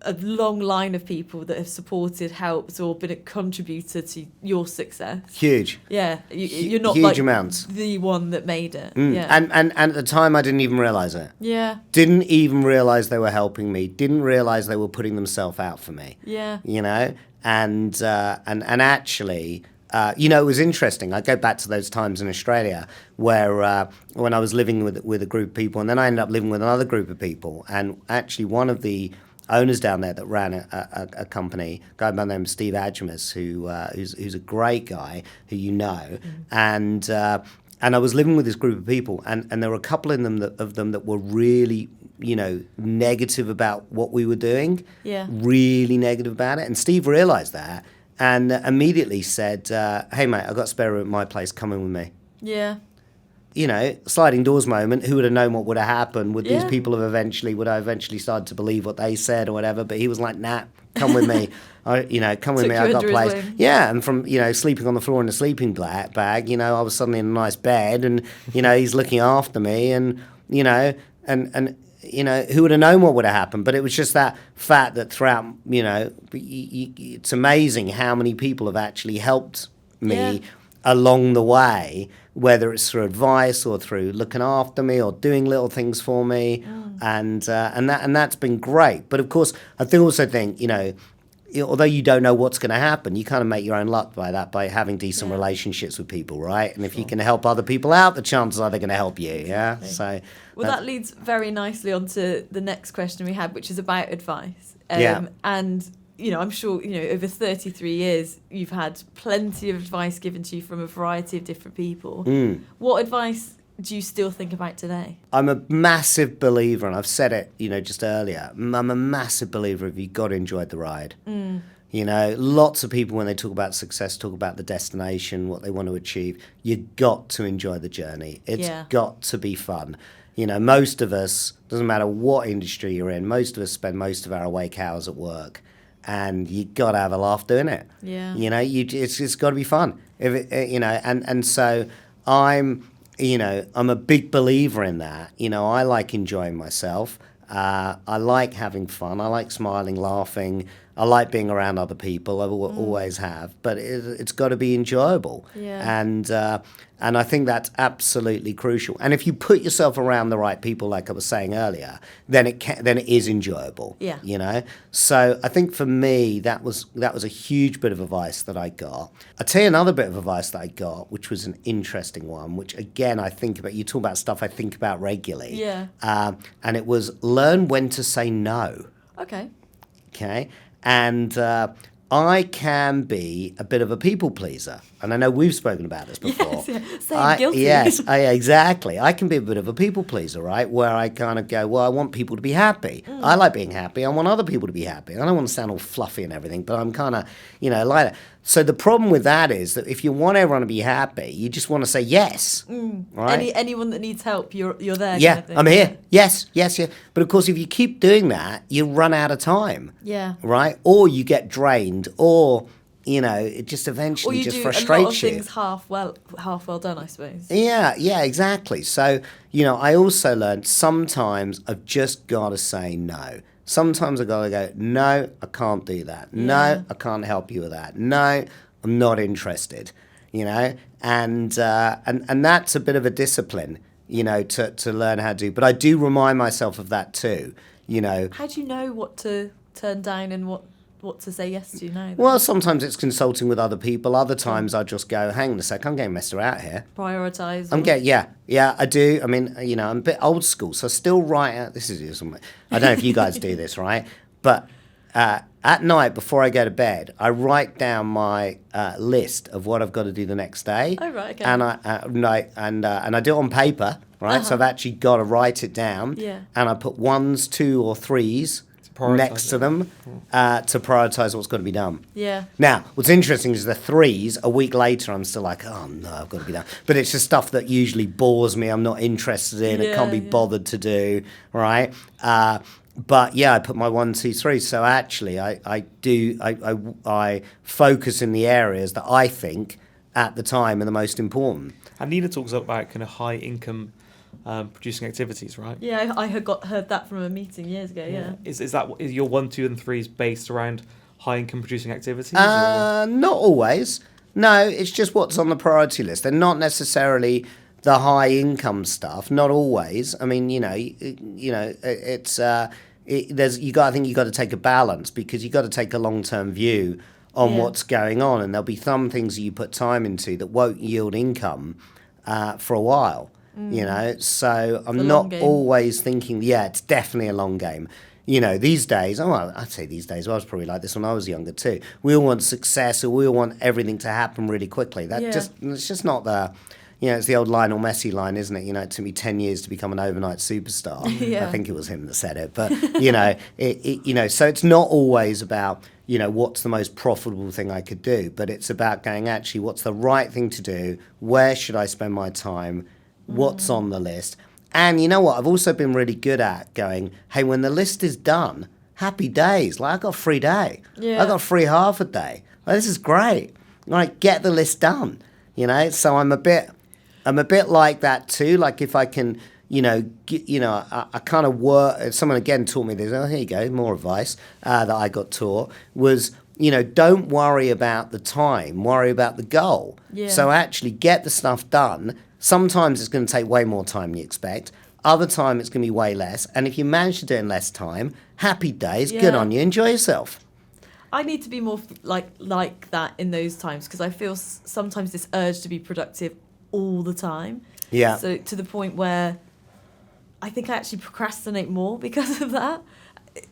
A: a long line of people that have supported, helped, or been a contributor to your success.
C: Huge.
A: Yeah, you're not
C: huge
A: like
C: amounts.
A: the one that made it. Yeah.
C: And at the time, I didn't even realise it.
A: Yeah.
C: Didn't even realise they were helping me. Didn't realise they were putting themselves out for me.
A: Yeah.
C: And actually, it was interesting. I go back to those times in Australia where when I was living with a group of people, and then I ended up living with another group of people, and actually one of the owners down there that ran a company, a guy by the name of Steve Adjamus, who's a great guy who and I was living with this group of people, and there were a couple of them that were really negative about what we were doing, really negative about it, and Steve realised that and immediately said, hey mate, I've got a spare room at my place, come in with me.
A: Yeah.
C: Sliding doors moment, who would have known what would have happened? These people would I eventually started to believe what they said or whatever, but he was like, nah, come with me. Come with me, I got a place. Yeah, and from, sleeping on the floor in a sleeping bag, I was suddenly in a nice bed and, he's looking after me and, who would have known what would have happened? But it was just that fact that throughout, it's amazing how many people have actually helped me along the way, whether it's through advice or through looking after me or doing little things for me, and that's been great. But of course, I also think although you don't know what's going to happen, you kind of make your own luck by having decent relationships with people, right? And if you can help other people out, the chances are they're going to help you. Yeah.
A: Exactly.
C: So.
A: Well, that leads very nicely on to the next question we had, which is about advice. And I'm sure, over 33 years, you've had plenty of advice given to you from a variety of different people. What advice do you still think about today?
C: I'm a massive believer, and I've said it, just earlier, I'm a massive believer of you've got to enjoy the ride. Lots of people, when they talk about success, talk about the destination, what they want to achieve. You've got to enjoy the journey. It's got to be fun. Most of us, doesn't matter what industry you're in, most of us spend most of our awake hours at work. And you got to have a laugh doing it. Yeah. It's got to be fun. And so I'm a big believer in that. I like enjoying myself. I like having fun. I like smiling, laughing. I like being around other people. I always have, but it's got to be enjoyable.
A: Yeah.
C: And I think that's absolutely crucial. And if you put yourself around the right people, like I was saying earlier, then it is enjoyable.
A: Yeah.
C: You know. So I think for me, that was a huge bit of advice that I got. I'll tell you another bit of advice that I got, which was an interesting one, which again I think about. You talk about stuff I think about regularly.
A: Yeah.
C: And it was learn when to say no.
A: Okay.
C: Okay. And I can be a bit of a people pleaser. And I know we've spoken about this before.
A: Yes, yeah. Guilty.
C: Yes, exactly. I can be a bit of a people pleaser, right? Where I kind of go, well, I want people to be happy. I like being happy. I want other people to be happy. I don't want to sound all fluffy and everything, but I'm kind of, like that. So the problem with that is that if you want everyone to be happy, you just want to say yes, right?
A: Anyone that needs help, you're there.
C: Yeah,
A: kind of thing.
C: I'm here. Yes. But of course, if you keep doing that, you run out of time.
A: Yeah.
C: Right? Or you get drained, or it just eventually just frustrates you.
A: Or you do a lot of things half well done, I suppose.
C: Yeah, exactly. So I also learned sometimes I've just got to say no. Sometimes I've got to go, no, I can't do that.
A: Yeah.
C: No, I can't help you with that. No, I'm not interested. And that's a bit of a discipline, to learn how to do. But I do remind myself of that too.
A: How do you know what to turn down and what to say yes to now?
C: Well, sometimes it's consulting with other people. Other times I just go, hang on a sec, I'm getting messed around here.
A: Prioritise.
C: Yeah, I do. I mean, I'm a bit old school, so I still write out. I don't know if you guys do this, right? But at night before I go to bed, I write down my list of what I've got to do the next day.
A: Oh, right, okay.
C: And I do it on paper, right? So I've actually got to write it down.
A: Yeah.
C: And I put 1s, 2 or 3s next to them to prioritise what's got to be done.
A: Yeah.
C: Now, what's interesting is the 3s, a week later, I'm still like, oh, no, I've got to be done. But it's just stuff that usually bores me, I'm not interested in, it can't be bothered to do, right? But yeah, I put my 1, 2, 3. So actually, I focus in the areas that I think at the time are the most important.
B: And Nina talks about kind of high income producing activities, right?
A: Yeah, I heard that from a meeting years ago. Yeah.
B: Is your 1, 2, and 3s based around high income producing activities?
C: Not always. No, it's just what's on the priority list. They're not necessarily the high income stuff. Not always. I mean, it's I think you got to take a balance, because you got to take a long term view on what's going on, and there'll be some things that you put time into that won't yield income for a while. So I'm not always thinking, it's definitely a long game. These days, I'd say these days, I was probably like this when I was younger too. We all want success, or we all want everything to happen really quickly. It's just not the, it's the old Lionel Messi line, isn't it? It took me 10 years to become an overnight superstar. I think it was him that said it. But, so it's not always about, what's the most profitable thing I could do, but it's about going, actually, what's the right thing to do? Where should I spend my time? What's on the list? And you know what? I've also been really good at going, hey, when the list is done, happy days. Like, I got a free day.
A: Yeah.
C: I got free half a day. Like, this is great. Like, get the list done. So I'm a bit like that too. Like, if I can, I kind of work. Someone again taught me this. Oh, here you go, more advice that I got taught was, don't worry about the time. Worry about the goal.
A: Yeah.
C: So actually get the stuff done. Sometimes it's going to take way more time than you expect. Other time it's going to be way less. And if you manage to do it in less time, happy days, good on you, enjoy yourself.
A: I need to be more like that in those times, because I feel sometimes this urge to be productive all the time.
C: Yeah.
A: So to the point where I think I actually procrastinate more because of that.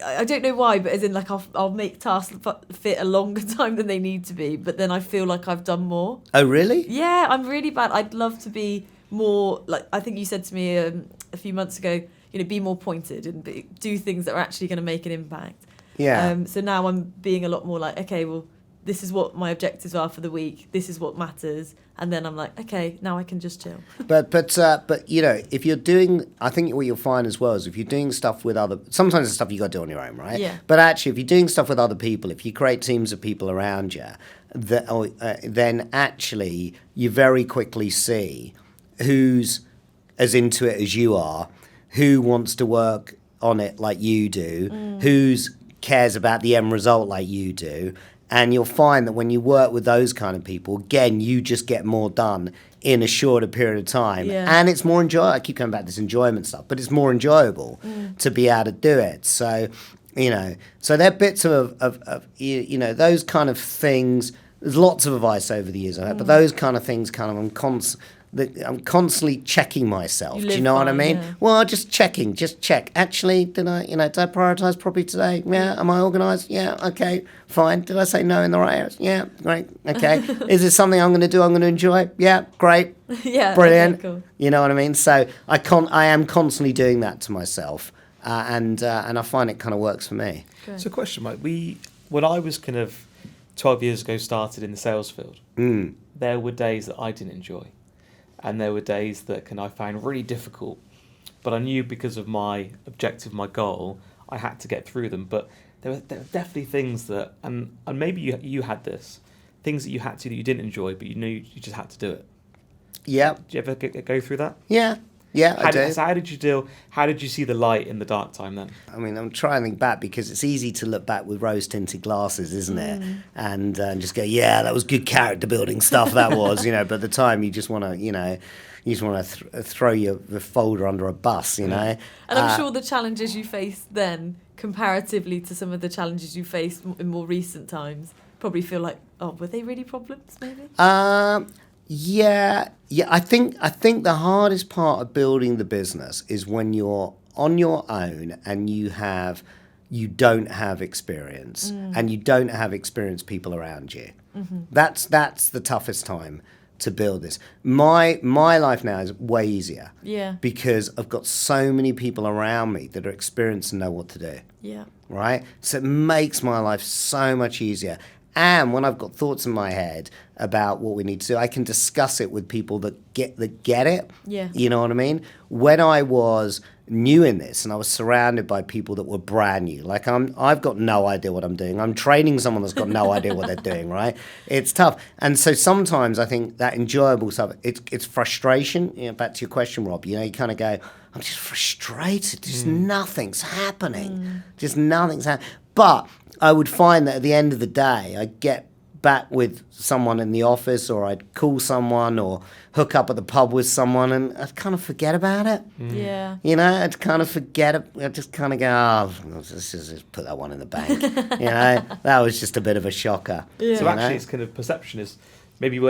A: I don't know why, but as in, like, I'll make tasks fit a longer time than they need to be, but then I feel like I've done more.
C: Oh, really?
A: Yeah, I'm really bad. I'd love to be more, like, I think you said to me a few months ago, be more pointed and do things that are actually going to make an impact.
C: Yeah.
A: So now I'm being a lot more like, okay, well, this is what my objectives are for the week. This is what matters. And then I'm like, okay, now I can just chill.
C: But if you're doing, I think what you'll find as well is if you're doing stuff with sometimes it's stuff you got to do on your own, right?
A: Yeah.
C: But actually, if you're doing stuff with other people, if you create teams of people around you, then actually you very quickly see who's as into it as you are, who wants to work on it like you do, who's cares about the end result like you do. And you'll find that when you work with those kind of people, again, you just get more done in a shorter period of time.
A: Yeah.
C: And it's more enjoyable. I keep coming back to this enjoyment stuff, but it's more enjoyable to be able to do it. So, so they're bits of those kind of things. There's lots of advice over the years I've had, but those kind of things I'm constantly checking myself. Do you know what I mean?
A: Yeah.
C: Well, just check. Actually, did I prioritise properly today? Yeah. Am I organised? Yeah. Okay. Fine. Did I say no in the right areas? Yeah. Great. Okay. Is it something I'm going to do? I'm going to enjoy? Yeah. Great.
A: Yeah.
C: Brilliant.
A: Okay, cool.
C: You know what I mean? So I am constantly doing that to myself, and I find it kind of works for me.
A: Good.
B: So, question, Mike. When I was kind of 12 years ago started in the sales field, there were days that I didn't enjoy. And there were days that I found really difficult. But I knew because of my objective, my goal, I had to get through them. But there were definitely things that, and maybe you had this, things that you had to that you didn't enjoy, but you knew you just had to do it.
C: Yeah.
B: Did you ever go through that?
C: Yeah. Yeah, I do.
B: So how did you deal? How did you see the light in the dark time then?
C: I mean, I'm trying to think back because it's easy to look back with rose-tinted glasses, isn't it? And just go, yeah, that was good character building stuff. That was, But at the time, you just want to, throw the folder under a bus, And
A: And I'm sure the challenges you faced then, comparatively to some of the challenges you faced in more recent times, probably feel like, were they really problems? Maybe.
C: Yeah. I think the hardest part of building the business is when you're on your own and you don't have experience and you don't have experienced people around you. That's the toughest time to build this. My life now is way easier.
A: Yeah.
C: Because I've got so many people around me that are experienced and know what to do.
A: Yeah.
C: Right? So it makes my life so much easier. And when I've got thoughts in my head about what we need to do, I can discuss it with people that get it.
A: Yeah.
C: You know what I mean? When I was new in this and I was surrounded by people that were brand new, like I've got no idea what I'm doing. I'm training someone that's got no idea what they're doing, right? It's tough. And so sometimes I think that enjoyable stuff, it's frustration. Back to your question, Rob, you kind of go, I'm just frustrated. Just nothing's happening. Just nothing's happening. But I would find that at the end of the day, I'd get back with someone in the office or I'd call someone or hook up at the pub with someone and I'd kind of forget about it.
A: Yeah.
C: I'd kind of forget it. I'd just kind of go, let's just put that one in the bank. That was just a bit of a shocker.
A: Yeah.
B: So actually it's kind of perception is maybe it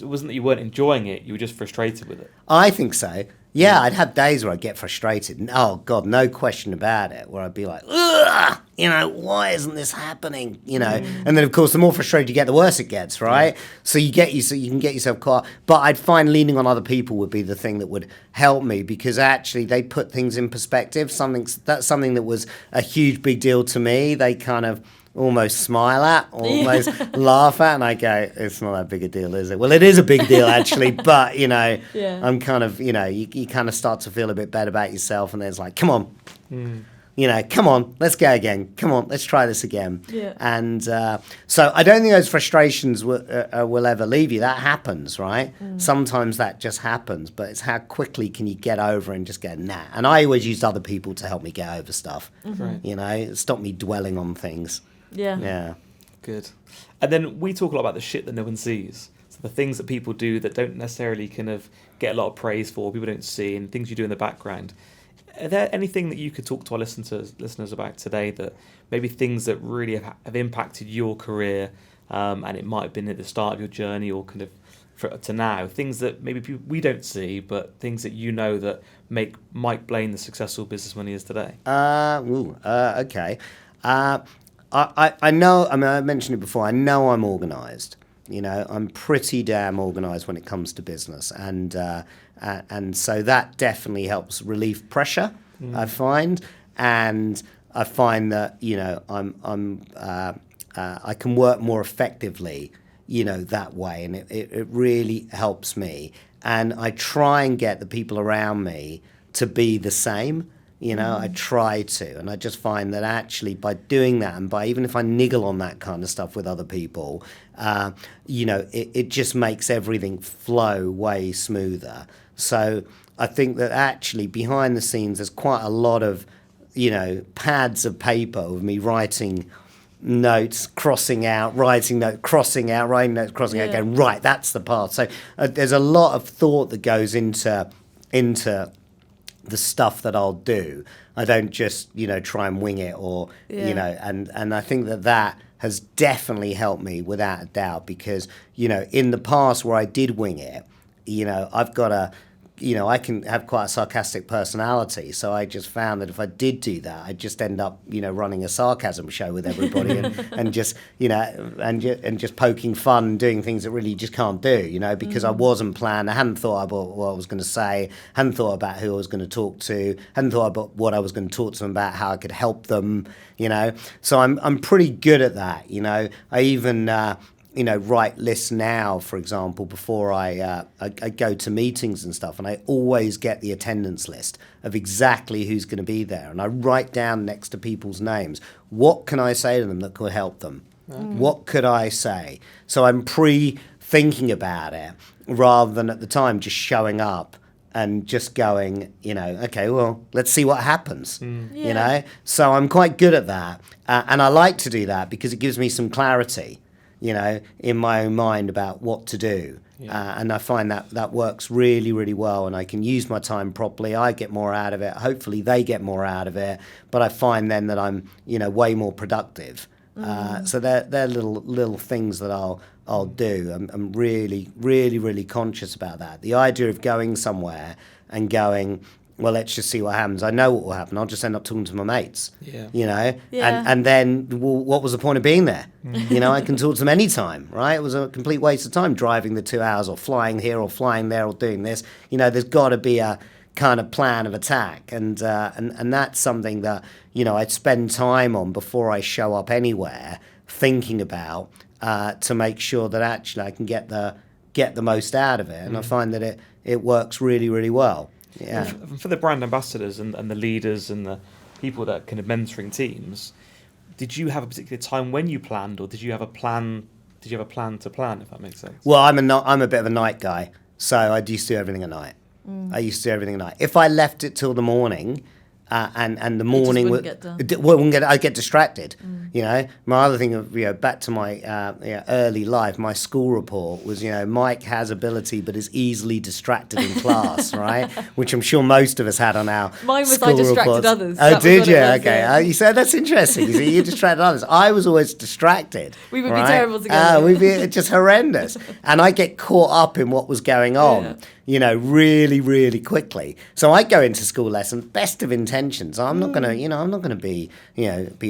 B: wasn't that you weren't enjoying it, you were just frustrated with it.
C: I think so. Yeah, I'd have days where I'd get frustrated. Oh, God, no question about it, where I'd be like, ugh, why isn't this happening? And then, of course, the more frustrated you get, the worse it gets, right? So you can get yourself caught. But I'd find leaning on other people would be the thing that would help me because actually they put things in perspective. That's something that was a huge, big deal to me. They kind of almost smile at, almost laugh at, and I go, it's not that big a deal, is it? Well, it is a big deal, actually, but, I'm kind of, you kind of start to feel a bit better about yourself, and then it's like, come on, come on, let's go again. Come on, let's try this again.
A: Yeah.
C: And so I don't think those frustrations will ever leave you. That happens, right? Sometimes that just happens, but it's how quickly can you get over and just go, nah. And I always used other people to help me get over stuff, stop me dwelling on things.
A: Yeah.
C: Yeah.
B: Good. And then we talk a lot about the shit that no one sees. So the things that people do that don't necessarily kind of get a lot of praise for, people don't see, and things you do in the background. Are there anything that you could talk to our listeners about today that maybe things that really have impacted your career and it might have been at the start of your journey or kind of to now, things that maybe we don't see, but things that that make Mike Blane the successful businessman he is today?
C: Okay. I know, I mentioned it before, I know I'm organised. I'm pretty damn organised when it comes to business. And so that definitely helps relieve pressure, I find. And I find that, I can work more effectively, that way. And it really helps me. And I try and get the people around me to be the same. I try to, and I just find that actually by doing that and by even if I niggle on that kind of stuff with other people, it just makes everything flow way smoother. So I think that actually behind the scenes there's quite a lot of pads of paper with me writing notes, crossing out, writing notes, crossing out, writing notes, crossing out, going, right, that's the path. So there's a lot of thought that goes into the stuff that I'll do. I don't just, try and wing it or, and I think that has definitely helped me without a doubt because, in the past where I did wing it, I've got I can have quite a sarcastic personality. So I just found that if I did do that, I'd just end up, running a sarcasm show with everybody and just, and just poking fun and doing things that really you just can't do, because I wasn't planned. I hadn't thought about what I was going to say, hadn't thought about who I was going to talk to, hadn't thought about what I was going to talk to them about, how I could help them, So I'm pretty good at that, I even... write lists now, for example, before I go to meetings and stuff, and I always get the attendance list of exactly who's going to be there, and I write down next to people's names, what can I say to them that could help them? What could I say? So I'm pre-thinking about it rather than at the time just showing up and just going, okay, well, let's see what happens, So I'm quite good at that, and I like to do that because it gives me some clarity, in my own mind about what to do. And I find that works really, really well, and I can use my time properly. I get more out of it. Hopefully they get more out of it. But I find then that I'm, way more productive. So they're little things that I'll do. I'm really, really, really conscious about that. The idea of going somewhere and going, well, let's just see what happens. I know what will happen. I'll just end up talking to my mates, and then what was the point of being there? I can talk to them anytime, right? It was a complete waste of time driving the 2 hours or flying here or flying there or doing this. There's got to be a kind of plan of attack, and that's something that, I'd spend time on before I show up anywhere, thinking about to make sure that actually I can get the most out of it, and I find that it works really, really well. Yeah.
B: For the brand ambassadors and the leaders and the people that are kind of mentoring teams, did you have a particular time when you planned, or did you have a plan? Did you have a plan to plan, if that makes sense?
C: Well, I'm a bit of a night guy, so I used to do everything at night. I used to do everything at night. If I left it till the morning, and the morning I'd get distracted. My other thing of back to my early life, my school report was Mike has ability but is easily distracted in class, right? Which I'm sure most of us had on our
A: mine was
C: school
A: I distracted
C: reports.
A: others.
C: Oh, did you? Okay, you said that's interesting. You see, you distracted others. I was always distracted.
A: We would be terrible together.
C: We'd be just horrendous, and I get caught up in what was going on. Really, really quickly. So I go into school lesson, best of intentions. I'm not gonna be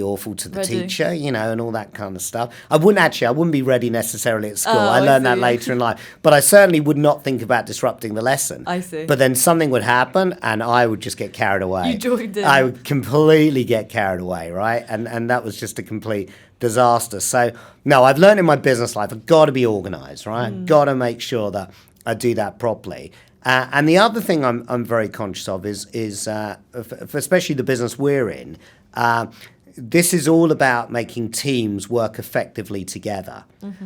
C: awful to the teacher, and all that kind of stuff. I wouldn't be ready necessarily at school. I learned that later in life. But I certainly would not think about disrupting the lesson.
A: I see.
C: But then something would happen and I would just get carried away.
A: You joined in.
C: I would completely get carried away, right? And that was just a complete disaster. So no, I've learned in my business life, I've got to be organized, right? I've got to make sure that I do that properly. And the other thing I'm very conscious of is for especially the business we're in, this is all about making teams work effectively together.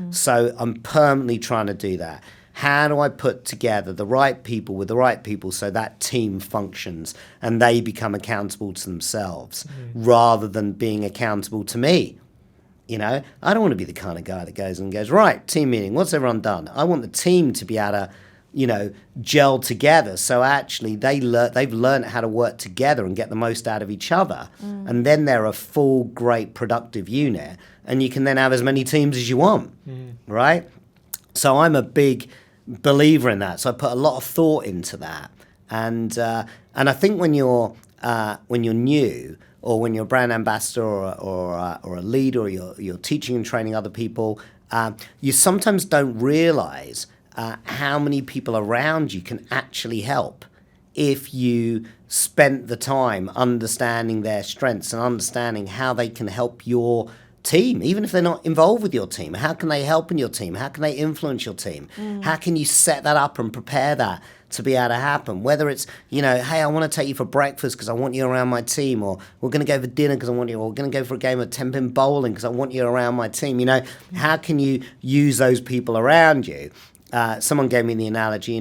C: So I'm permanently trying to do that. How do I put together the right people with the right people so that team functions and they become accountable to themselves rather than being accountable to me? I don't want to be the kind of guy that goes, right, team meeting, what's everyone done? I want the team to be able to gel together. So actually they've learned how to work together and get the most out of each other. And then they're a full, great, productive unit. And you can then have as many teams as you want, right? So I'm a big believer in that. So I put a lot of thought into that. And I think when you're new, or when you're a brand ambassador or a leader, or you're teaching and training other people, you sometimes don't realize how many people around you can actually help if you spent the time understanding their strengths and understanding how they can help your team, even if they're not involved with your team. How can they help in your team? How can they influence your team? How can you set that up and prepare that to be able to happen? Whether it's, hey, I want to take you for breakfast because I want you around my team, or we're going to go for dinner because I want you, or we're going to go for a game of 10-pin bowling because I want you around my team. How can you use those people around you someone gave me the analogy,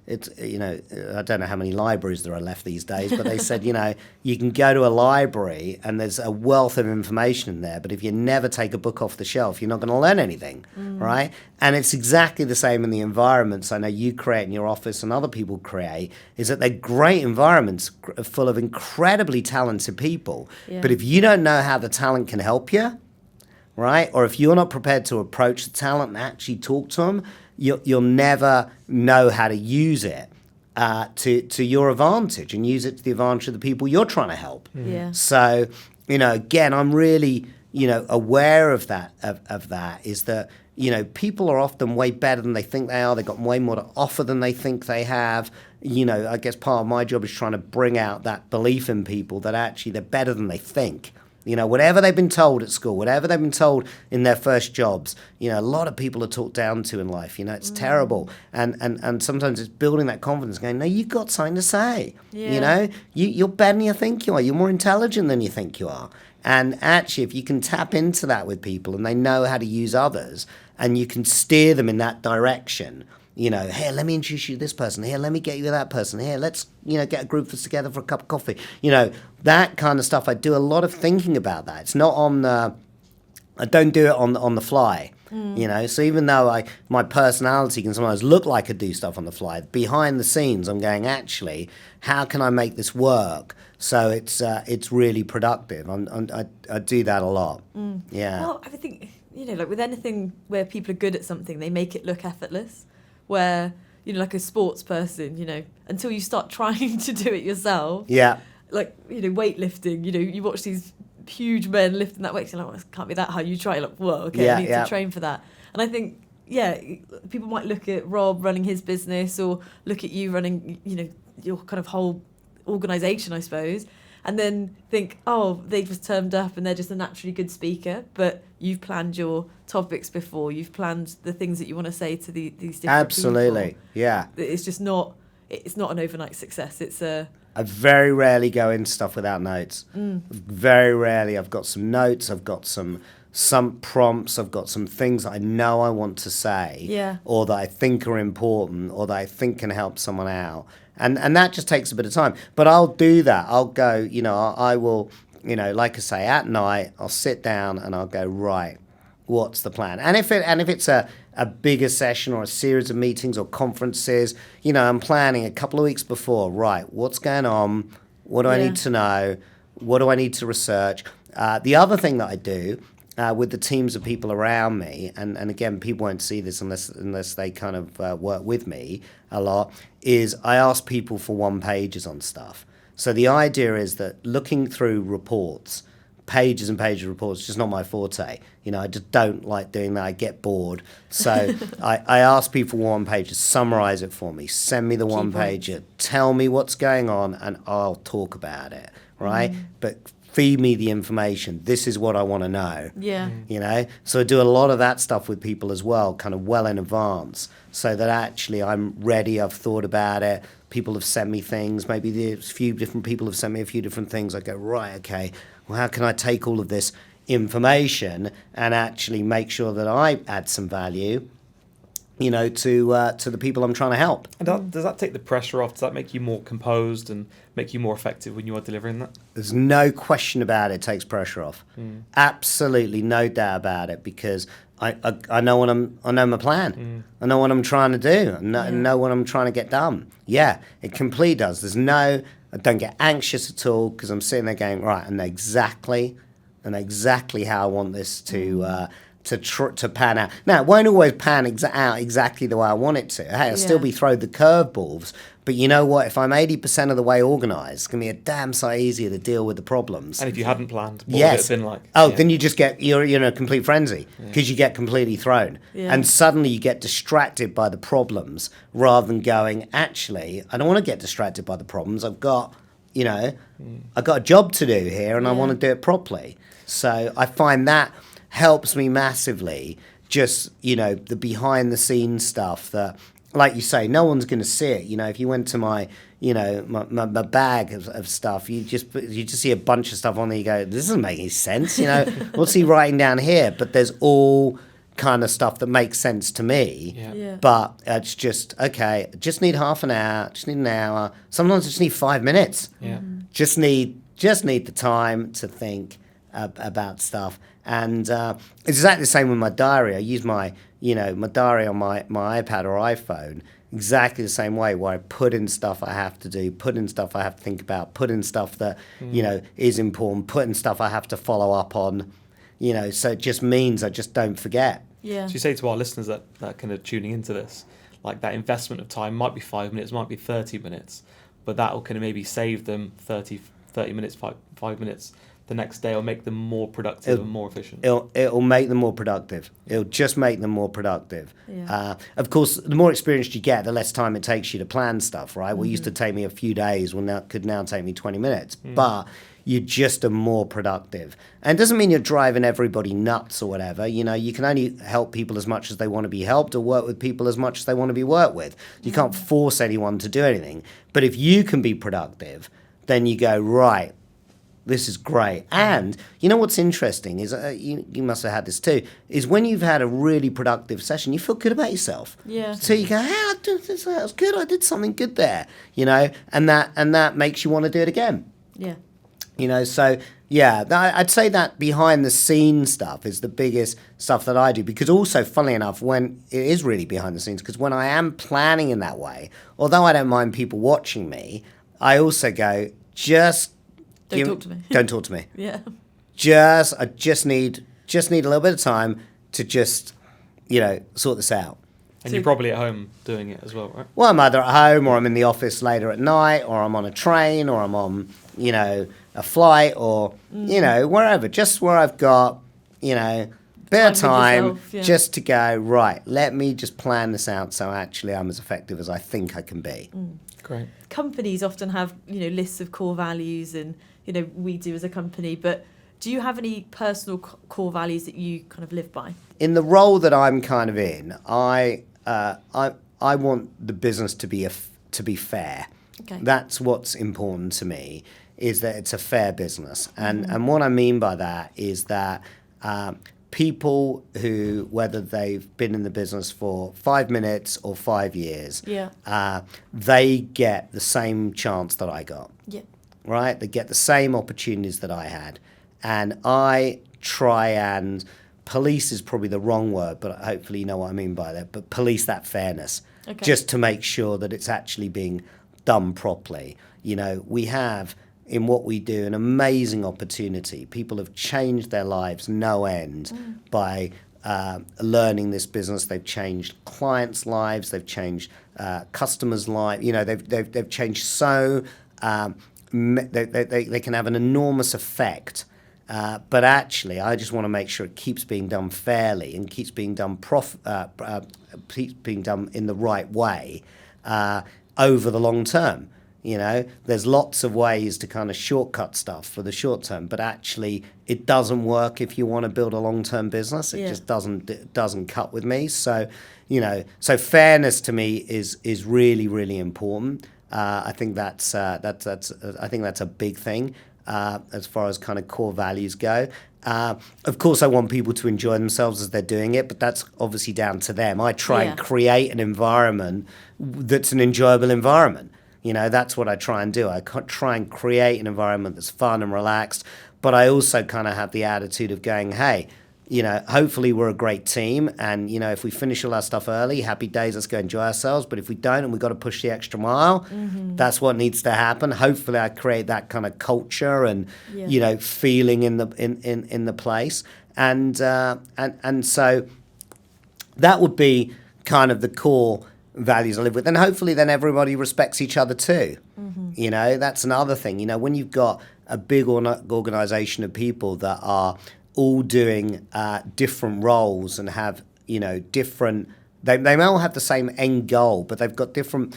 C: it's, I don't know how many libraries there are left these days, but they said, you can go to a library and there's a wealth of information in there, but if you never take a book off the shelf, you're not going to learn anything, right? And it's exactly the same in the environments I know you create in your office and other people create, is that they're great environments full of incredibly talented people.
A: Yeah.
C: But if you don't know how the talent can help you, right, or if you're not prepared to approach the talent and actually talk to them, you'll never know how to use it to your advantage and use it to the advantage of the people you're trying to help.
A: Yeah.
C: So, again, I'm really, aware of that, is that, people are often way better than they think they are. They've got way more to offer than they think they have. I guess part of my job is trying to bring out that belief in people that actually they're better than they think. Whatever they've been told at school, whatever they've been told in their first jobs, a lot of people are talked down to in life. It's terrible. And sometimes it's building that confidence, going, no, you've got something to say.
A: Yeah.
C: You're better than you think you are. You're more intelligent than you think you are. And actually, if you can tap into that with people and they know how to use others and you can steer them in that direction, here, let me introduce you to this person. Here, let me get you to that person. Here, let's, get a group of us together for a cup of coffee. That kind of stuff. I do a lot of thinking about that. It's not I don't do it on the fly. So even though my personality can sometimes look like I do stuff on the fly, behind the scenes, I'm going, actually, how can I make this work so it's really productive? I do that a lot. Yeah.
A: Well, I think, like with anything where people are good at something, they make it look effortless. Where, like a sports person, until you start trying to do it yourself.
C: Yeah.
A: Like, weightlifting, you watch these huge men lifting that weight, you're like, well, it can't be that high. You try, like, whoa, okay, I need to train for that. And I think, people might look at Rob running his business or look at you running, your kind of whole organisation, I suppose, and then think, oh, they just turned up and they're just a naturally good speaker, but you've planned your topics before, you've planned the things that you want to say to these different
C: Absolutely,
A: people.
C: yeah.
A: It's just not, it's not an overnight success.
C: I very rarely go into stuff without notes. Very rarely. I've got some notes, I've got some prompts, I've got some things that I know I want to say, or that I think are important, or that I think can help someone out. And that just takes a bit of time. But I'll do that. I'll go, I will, like I say, at night, I'll sit down and I'll go, right, what's the plan? And if it's a bigger session or a series of meetings or conferences, I'm planning a couple of weeks before, right, what's going on? What do I need to know? What do I need to research? The other thing that I do with the teams of people around me, and again, people won't see this unless they kind of work with me a lot, is I ask people for one-pagers on stuff. So the idea is that looking through reports, pages and pages of reports, is just not my forte. I just don't like doing that. I get bored. So I ask people one-pager, summarize it for me, send me the one-pager, tell me what's going on, and I'll talk about it, right? But feed me the information. This is what I want to know.
A: Yeah.
C: So I do a lot of that stuff with people as well, kind of well in advance, so that actually I'm ready, I've thought about it, people have sent me things, maybe a few different people have sent me a few different things. I go, right, okay, well, how can I take all of this information and actually make sure that I add some value, to the people I'm trying to help.
B: And does that take the pressure off? Does that make you more composed and make you more effective when you are delivering that?
C: There's no question about it takes pressure off. Absolutely no doubt about it, because I know I know my plan. I know what I'm trying to do. I know what I'm trying to get done. Yeah, it completely does. I don't get anxious at all, because I'm sitting there going, right, I know exactly how I want this to pan out. Now, it won't always pan out exactly the way I want it to. Hey, I'll still be throwing the curveballs, but you know what? If I'm 80% of the way organised, it's going to be a damn sight easier to deal with the problems.
B: And if you hadn't planned, what would it have been like?
C: Then you just you're in a complete frenzy, because you get completely thrown. And suddenly you get distracted by the problems, rather than going, actually, I don't want to get distracted by the problems. I've got a job to do here, and I want to do it properly. So I find that helps me massively, just, the behind the scenes stuff that, like you say, no one's going to see it. If you went to my bag of stuff, you just see a bunch of stuff on there, you go, this doesn't make any sense, what's he writing down here? But there's all kind of stuff that makes sense to me.
A: Yeah.
C: But it's just, okay, just need half an hour, just need an hour. Sometimes I just need 5 minutes.
B: Yeah.
C: Just need the time to think about stuff. And it's exactly the same with my diary. I use my diary on my iPad or iPhone exactly the same way, where I put in stuff I have to do, put in stuff I have to think about, put in stuff that, is important, put in stuff I have to follow up on, so it just means I just don't forget.
A: Yeah.
B: So you say to our listeners that kind of tuning into this, like that investment of time might be 5 minutes, might be 30 minutes, but that will kind of maybe save them 30 minutes, 5 minutes the next day, or make them more productive and more efficient.
C: It'll make them more productive. It'll just make them more productive.
A: Yeah.
C: Of course, the more experienced you get, the less time it takes you to plan stuff, right? What used to take me a few days could now take me 20 minutes. But you just are more productive. And it doesn't mean you're driving everybody nuts or whatever. You can only help people as much as they want to be helped, or work with people as much as they want to be worked with. You can't force anyone to do anything. But if you can be productive, then you go, right, this is great. And what's interesting is, you must have had this too, is when you've had a really productive session, you feel good about yourself.
A: Yeah.
C: So you go, hey, that was good. I did something good there, and that makes you want to do it again.
A: Yeah.
C: So yeah, I'd say that behind the scenes stuff is the biggest stuff that I do, because also, funnily enough, when it is really behind the scenes, because when I am planning in that way, although I don't mind people watching me, I also go, don't talk to me. Don't talk to me.
A: Yeah.
C: I just need a little bit of time to just, sort this out.
B: And you're probably at home doing it as well, right?
C: Well, I'm either at home, or I'm in the office later at night, or I'm on a train, or I'm on, a flight, or, wherever. Just where I've got, bit of time
A: yourself, yeah.
C: just to go, right, let me just plan this out so actually I'm as effective as I think I can be.
B: Great.
A: Companies often have, lists of core values, and, we do as a company, but do you have any personal core values that you kind of live by?
C: In the role that I'm kind of in, I want the business to be fair.
A: Okay.
C: That's what's important to me, is that it's a fair business. And what I mean by that is that people who, whether they've been in the business for 5 minutes or 5 years, they get the same chance that I got.
A: Yeah.
C: Right? They get the same opportunities that I had. And I try and police is probably the wrong word, but hopefully you know what I mean by that, but police that fairness, just to make sure that it's actually being done properly. We have, in what we do, an amazing opportunity. People have changed their lives no end by learning this business. They've changed clients' lives. They've changed customers' lives. They've changed so they can have an enormous effect. But actually, I just want to make sure it keeps being done fairly and keeps being done in the right way over the long term. There's lots of ways to kind of shortcut stuff for the short term, but actually it doesn't work if you want to build a long-term business. It just doesn't cut with me. So, so fairness to me is really, really important. I think that's a big thing as far as kind of core values go. Of course, I want people to enjoy themselves as they're doing it, but that's obviously down to them. I try and create an environment that's an enjoyable environment. That's what I try and do. I try and create an environment that's fun and relaxed, but I also kind of have the attitude of going, hey, hopefully we're a great team, and, if we finish all our stuff early, happy days, let's go enjoy ourselves. But if we don't and we've got to push the extra mile, that's what needs to happen. Hopefully I create that kind of culture and, feeling in the place. And so that would be kind of the core values I live with. And hopefully then everybody respects each other too. That's another thing. When you've got a big organization of people that are all doing different roles and have, different, they may all have the same end goal, but they've got different,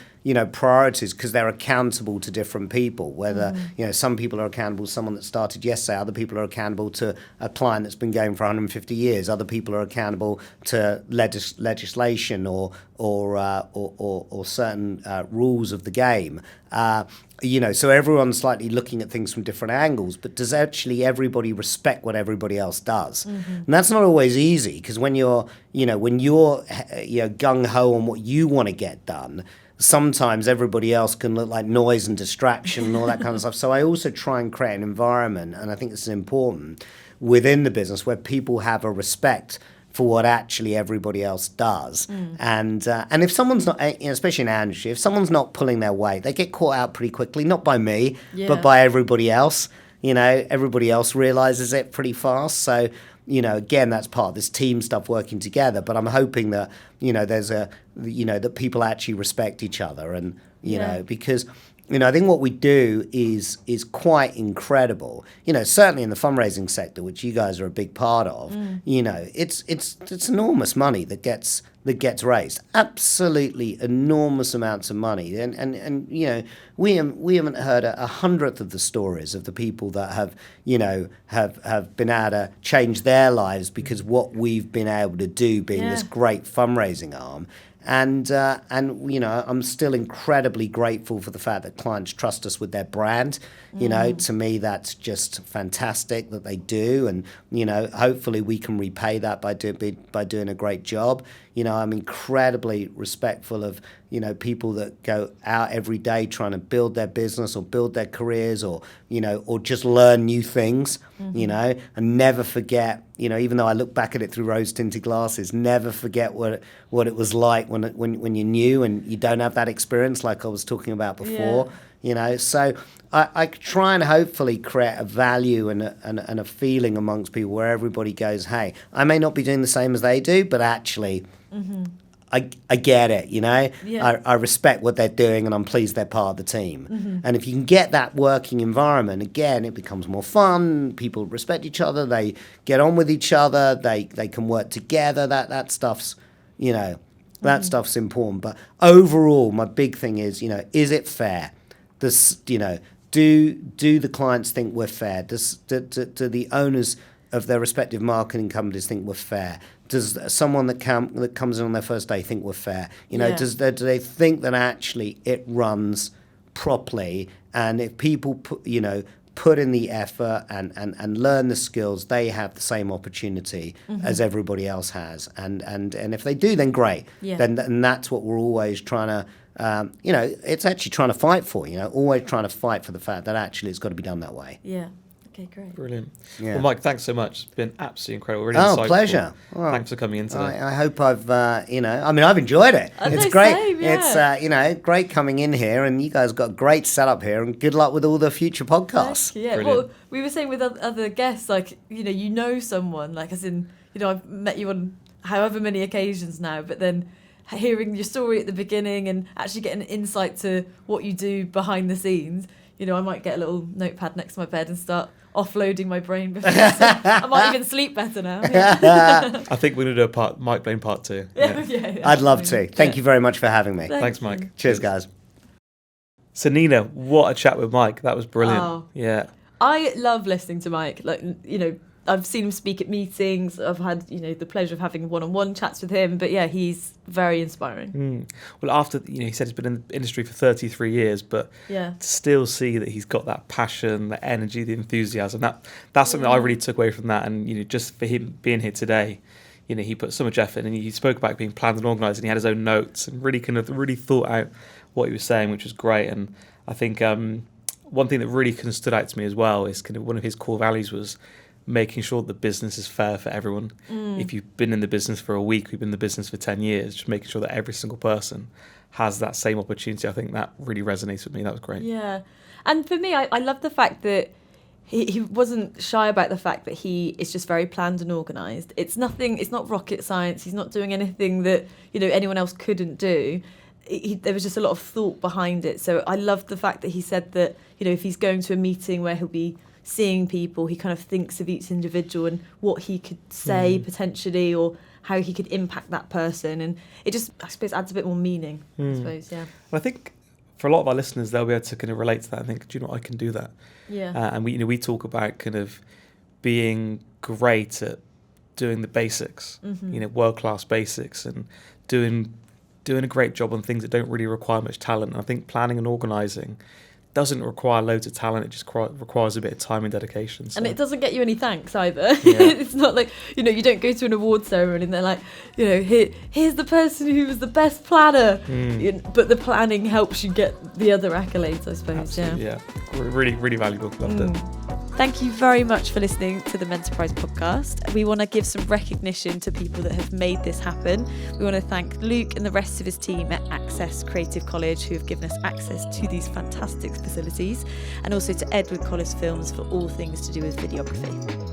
C: priorities, because they're accountable to different people. Whether some people are accountable to someone that started yesterday, other people are accountable to a client that's been going for 150 years, other people are accountable to legislation or certain rules of the game. So everyone's slightly looking at things from different angles, but does actually everybody respect what everybody else does? And that's not always easy, because when you're gung-ho on what you want to get done, sometimes everybody else can look like noise and distraction and all that kind of stuff. So I also try and create an environment, and I think it's important, within the business where people have a respect for what actually everybody else does. And if someone's not, especially in our industry, if someone's not pulling their weight, they get caught out pretty quickly, not by me, but by everybody else. Everybody else realizes it pretty fast. So, again, that's part of this team stuff, working together. But I'm hoping that, that people actually respect each other, and, because I think what we do is quite incredible. Certainly in the fundraising sector, which you guys are a big part of. It's enormous money that gets raised. Absolutely enormous amounts of money. And we haven't heard a hundredth of the stories of the people that have been able to change their lives because what we've been able to do, being this great fundraising arm. And I'm still incredibly grateful for the fact that clients trust us with their brand. To me, that's just fantastic that they do, and hopefully we can repay that by doing a great job. I'm incredibly respectful of people that go out every day trying to build their business or build their careers, or just learn new things. And never forget. Even though I look back at it through rose-tinted glasses, never forget what it was like when you're new and you don't have that experience, like I was talking about before. So I try and hopefully create a value and a feeling amongst people where everybody goes, hey, I may not be doing the same as they do, but actually I get it, I respect what they're doing, and I'm pleased they're part of the team. And if you can get that working environment, again, it becomes more fun. People respect each other. They get on with each other. They can work together. That stuff's, that stuff's important. But overall, my big thing is it fair? Do the clients think we're fair? Do the owners of their respective marketing companies think we're fair? Does someone that comes in on their first day think we're fair? Do they think that actually it runs properly? And if people put in the effort and learn the skills, they have the same opportunity as everybody else has. And if they do, then great. Then that's what we're always trying to. It's actually trying to fight for. Always trying to fight for the fact that actually it's got to be done that way.
A: Yeah. Okay, great.
B: Brilliant.
C: Yeah.
B: Well, Mike, thanks so much. It's been absolutely incredible. Really insightful.
C: Pleasure. Well,
B: thanks for coming in today.
C: I hope I've, I've enjoyed it. It's great.
A: Same, yeah.
C: It's, great coming in here, and you guys got a great setup here, and good luck with all the future podcasts.
A: Yeah.
B: Brilliant.
A: Well, we were saying with other guests, like, someone, like, as in, I've met you on however many occasions now, but then hearing your story at the beginning and actually getting an insight to what you do behind the scenes, I might get a little notepad next to my bed and start offloading my brain. I might even sleep better now. Yeah.
B: I think we're going to do a Mike Blane part 2.
A: Yeah.
C: I'd love to. Thank you very much for having me.
B: Thanks, Mike.
C: Cheers, guys.
B: So, Nina, what a chat with Mike. That was brilliant.
A: Oh.
B: Yeah.
A: I love listening to Mike. Like, I've seen him speak at meetings. I've had, the pleasure of having one-on-one chats with him. But yeah, he's very inspiring.
B: Well, after, he said he's been in the industry for 33 years, but to still see that he's got that passion, the energy, the enthusiasm, that's something that I really took away from that. And, just for him being here today, he put so much effort in, and he spoke about being planned and organised, and he had his own notes and really really thought out what he was saying, which was great. And I think one thing that really kind of stood out to me as well is kind of one of his core values was making sure the business is fair for everyone. If you've been in the business for a week, we've been in the business for 10 years, just making sure that every single person has that same opportunity. I think that really resonates with me. That was great.
A: Yeah. And for me, I love the fact that he wasn't shy about the fact that he is just very planned and organised. It's not rocket science. He's not doing anything that, anyone else couldn't do. There was just a lot of thought behind it. So I loved the fact that he said that, if he's going to a meeting where he'll be seeing people, he kind of thinks of each individual and what he could say potentially, or how he could impact that person, and it just, I suppose, adds a bit more meaning. I suppose, yeah.
B: I think for a lot of our listeners, they'll be able to kind of relate to that and think, do you know what, I can do that.
A: Yeah.
B: And we talk about kind of being great at doing the basics, world-class basics, and doing a great job on things that don't really require much talent. And I think planning and organising doesn't require loads of talent. It just requires a bit of time and dedication. So.
A: And it doesn't get you any thanks either.
B: Yeah.
A: It's not like, you don't go to an award ceremony and they're like, here's the person who was the best planner. But the planning helps you get the other accolades, I suppose.
B: Absolutely, yeah. Really, really valuable. Loved it.
A: Thank you very much for listening to the Mentorprise podcast. We want to give some recognition to people that have made this happen. We want to thank Luke and the rest of his team at Access Creative College, who have given us access to these fantastic facilities, and also to Edward Collis Films for all things to do with videography.